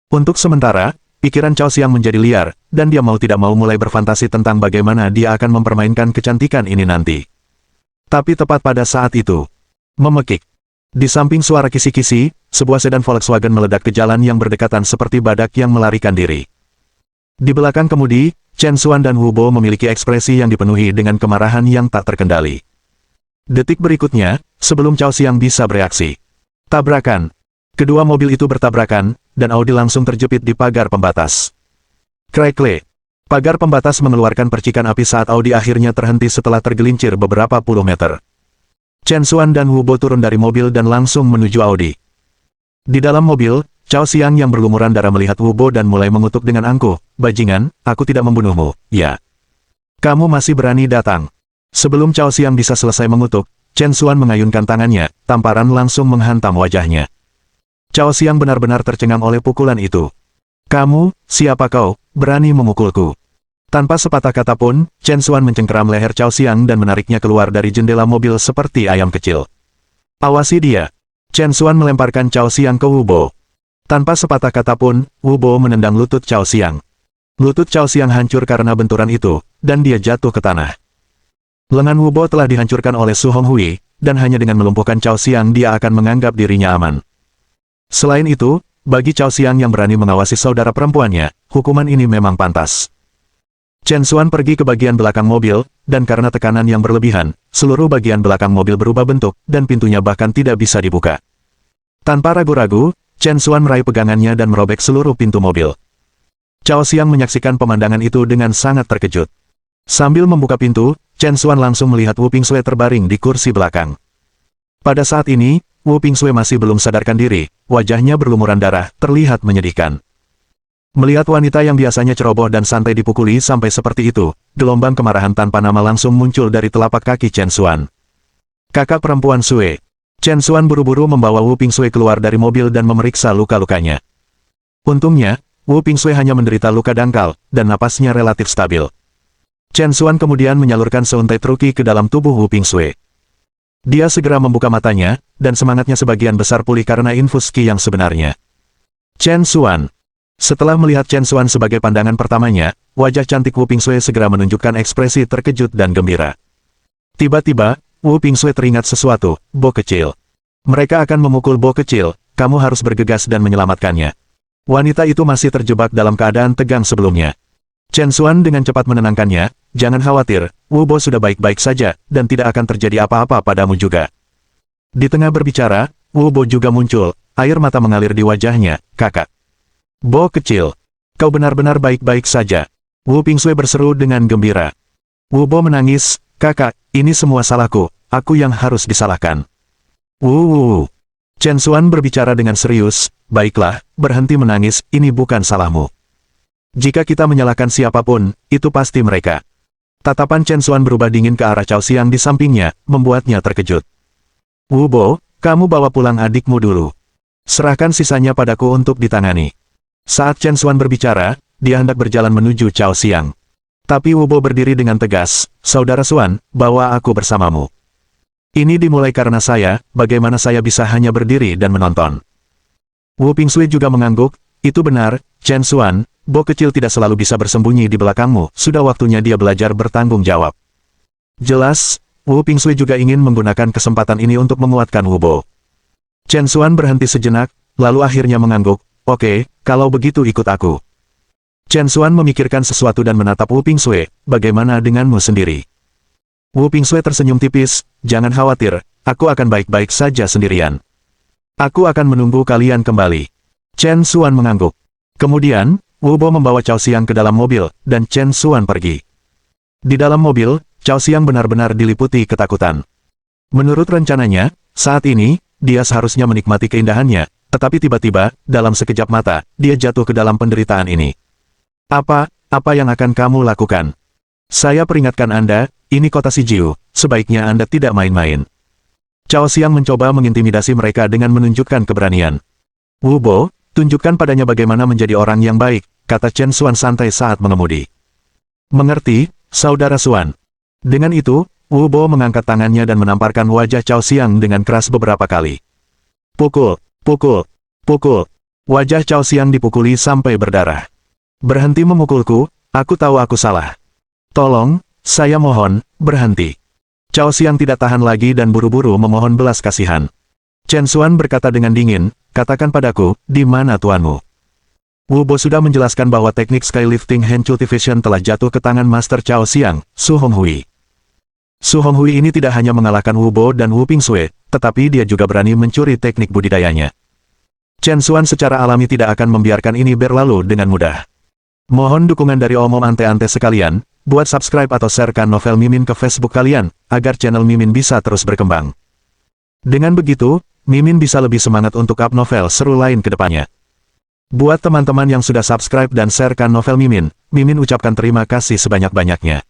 Untuk sementara, pikiran Cao Xiang menjadi liar, dan dia mau tidak mau mulai berfantasi tentang bagaimana dia akan mempermainkan kecantikan ini nanti. Tapi tepat pada saat itu, memekik. Di samping suara kisi-kisi, sebuah sedan Volkswagen meledak ke jalan yang berdekatan seperti badak yang melarikan diri. Di belakang kemudi, Chen Xuan dan Wu Bo memiliki ekspresi yang dipenuhi dengan kemarahan yang tak terkendali. Detik berikutnya, sebelum Cao Xiang bisa bereaksi. Tabrakan. Kedua mobil itu bertabrakan, dan Audi langsung terjepit di pagar pembatas. Krekle. Pagar pembatas mengeluarkan percikan api saat Audi akhirnya terhenti setelah tergelincir beberapa puluh meter. Chen Xuan dan Wu Bo turun dari mobil dan langsung menuju Audi. Di dalam mobil, Cao Xiang yang berlumuran darah melihat Wu Bo dan mulai mengutuk dengan angkuh, "Bajingan, aku tidak membunuhmu, ya. Kamu masih berani datang." Sebelum Cao Xiang bisa selesai mengutuk, Chen Xuan mengayunkan tangannya, tamparan langsung menghantam wajahnya. Cao Xiang benar-benar tercengang oleh pukulan itu. "Kamu, siapa kau, berani memukulku?" Tanpa sepatah kata pun, Chen Xuan mencengkeram leher Cao Xiang dan menariknya keluar dari jendela mobil seperti ayam kecil. "Awasi dia!" Chen Xuan melemparkan Cao Xiang ke Wu Bo. Tanpa sepatah kata pun, Wu Bo menendang lutut Cao Xiang. Lutut Cao Xiang hancur karena benturan itu, dan dia jatuh ke tanah. Lengan Wu Bo telah dihancurkan oleh Su Honghui, dan hanya dengan melumpuhkan Cao Xiang dia akan menganggap dirinya aman. Selain itu, bagi Cao Xiang yang berani mengawasi saudara perempuannya, hukuman ini memang pantas. Chen Xuan pergi ke bagian belakang mobil, dan karena tekanan yang berlebihan, seluruh bagian belakang mobil berubah bentuk, dan pintunya bahkan tidak bisa dibuka. Tanpa ragu-ragu, Chen Xuan meraih pegangannya dan merobek seluruh pintu mobil. Cao Xiang menyaksikan pemandangan itu dengan sangat terkejut. Sambil membuka pintu, Chen Xuan langsung melihat Wu Pingsui terbaring di kursi belakang. Pada saat ini, Wu Pingsui masih belum sadarkan diri, wajahnya berlumuran darah, terlihat menyedihkan. Melihat wanita yang biasanya ceroboh dan santai dipukuli sampai seperti itu, gelombang kemarahan tanpa nama langsung muncul dari telapak kaki Chen Xuan. "Kakak perempuan Sue." Chen Xuan buru-buru membawa Wu Pingsui keluar dari mobil dan memeriksa luka-lukanya. Untungnya, Wu Pingsui hanya menderita luka dangkal, dan napasnya relatif stabil. Chen Xuan kemudian menyalurkan seuntai truki ke dalam tubuh Wu Pingsui. Dia segera membuka matanya, dan semangatnya sebagian besar pulih karena infus ki yang sebenarnya. Chen Xuan. Setelah melihat Chen Xuan sebagai pandangan pertamanya, wajah cantik Wu Pingsui segera menunjukkan ekspresi terkejut dan gembira. Tiba-tiba, Wu Pingsui teringat sesuatu, "Bo kecil. Mereka akan memukul Bo kecil, kamu harus bergegas dan menyelamatkannya." Wanita itu masih terjebak dalam keadaan tegang sebelumnya. Chen Xuan dengan cepat menenangkannya, "Jangan khawatir, Wu Bo sudah baik-baik saja, dan tidak akan terjadi apa-apa padamu juga." Di tengah berbicara, Wu Bo juga muncul, air mata mengalir di wajahnya, "Kakak. Bo kecil, kau benar-benar baik-baik saja." Wu Pingsui berseru dengan gembira. Wu Bo menangis, "Kakak, ini semua salahku, aku yang harus disalahkan." "Wu." Chen Xuan berbicara dengan serius, "Baiklah, berhenti menangis, ini bukan salahmu. Jika kita menyalahkan siapapun, itu pasti mereka." Tatapan Chen Xuan berubah dingin ke arah Cao Xiang di sampingnya, membuatnya terkejut. "Wu Bo, kamu bawa pulang adikmu dulu. Serahkan sisanya padaku untuk ditangani." Saat Chen Xuan berbicara, dia hendak berjalan menuju Cao Xiang. Tapi Wu Bo berdiri dengan tegas, "Saudara Xuan, bawa aku bersamamu. Ini dimulai karena saya, bagaimana saya bisa hanya berdiri dan menonton?" Wu Pingsui juga mengangguk, "Itu benar, Chen Xuan, Bo kecil tidak selalu bisa bersembunyi di belakangmu, sudah waktunya dia belajar bertanggung jawab." Jelas, Wu Pingsui juga ingin menggunakan kesempatan ini untuk menguatkan Wu Bo. Chen Xuan berhenti sejenak, lalu akhirnya mengangguk, "Oke, kalau begitu ikut aku." Chen Xuan memikirkan sesuatu dan menatap Wu Pingsui, "Bagaimana denganmu sendiri?" Wu Pingsui tersenyum tipis, "Jangan khawatir, aku akan baik-baik saja sendirian. Aku akan menunggu kalian kembali." Chen Xuan mengangguk. Kemudian, Wu Bo membawa Cao Xiang ke dalam mobil, dan Chen Xuan pergi. Di dalam mobil, Cao Xiang benar-benar diliputi ketakutan. Menurut rencananya, saat ini, dia seharusnya menikmati keindahannya, tetapi tiba-tiba, dalam sekejap mata, dia jatuh ke dalam penderitaan ini. Apa yang akan kamu lakukan? Saya peringatkan Anda, ini kota Sijiu, sebaiknya Anda tidak main-main. Cao Xiang mencoba mengintimidasi mereka dengan menunjukkan keberanian. Wu Bo, tunjukkan padanya bagaimana menjadi orang yang baik, kata Chen Xuan santai saat mengemudi. Mengerti, Saudara Xuan. Dengan itu, Wu Bo mengangkat tangannya dan menamparkan wajah Cao Xiang dengan keras beberapa kali. Pukul, pukul, pukul. Wajah Cao Xiang dipukuli sampai berdarah. "Berhenti memukulku, aku tahu aku salah. Tolong, saya mohon, berhenti." Cao Xiang tidak tahan lagi dan buru-buru memohon belas kasihan. Chen Xuan berkata dengan dingin, "Katakan padaku, di mana tuanmu?" Wu Bo sudah menjelaskan bahwa teknik skylifting hand cultivation telah jatuh ke tangan Master Cao Xiang, Su Honghui. Su Honghui ini tidak hanya mengalahkan Wu Bo dan Wu Pingsui, tetapi dia juga berani mencuri teknik budidayanya. Chen Xuan secara alami tidak akan membiarkan ini berlalu dengan mudah. Mohon dukungan dari omom ante-ante sekalian, buat subscribe atau sharekan novel Mimin ke Facebook kalian, agar channel Mimin bisa terus berkembang. Dengan begitu, Mimin bisa lebih semangat untuk up novel seru lain ke depannya. Buat teman-teman yang sudah subscribe dan sharekan novel Mimin, Mimin ucapkan terima kasih sebanyak-banyaknya.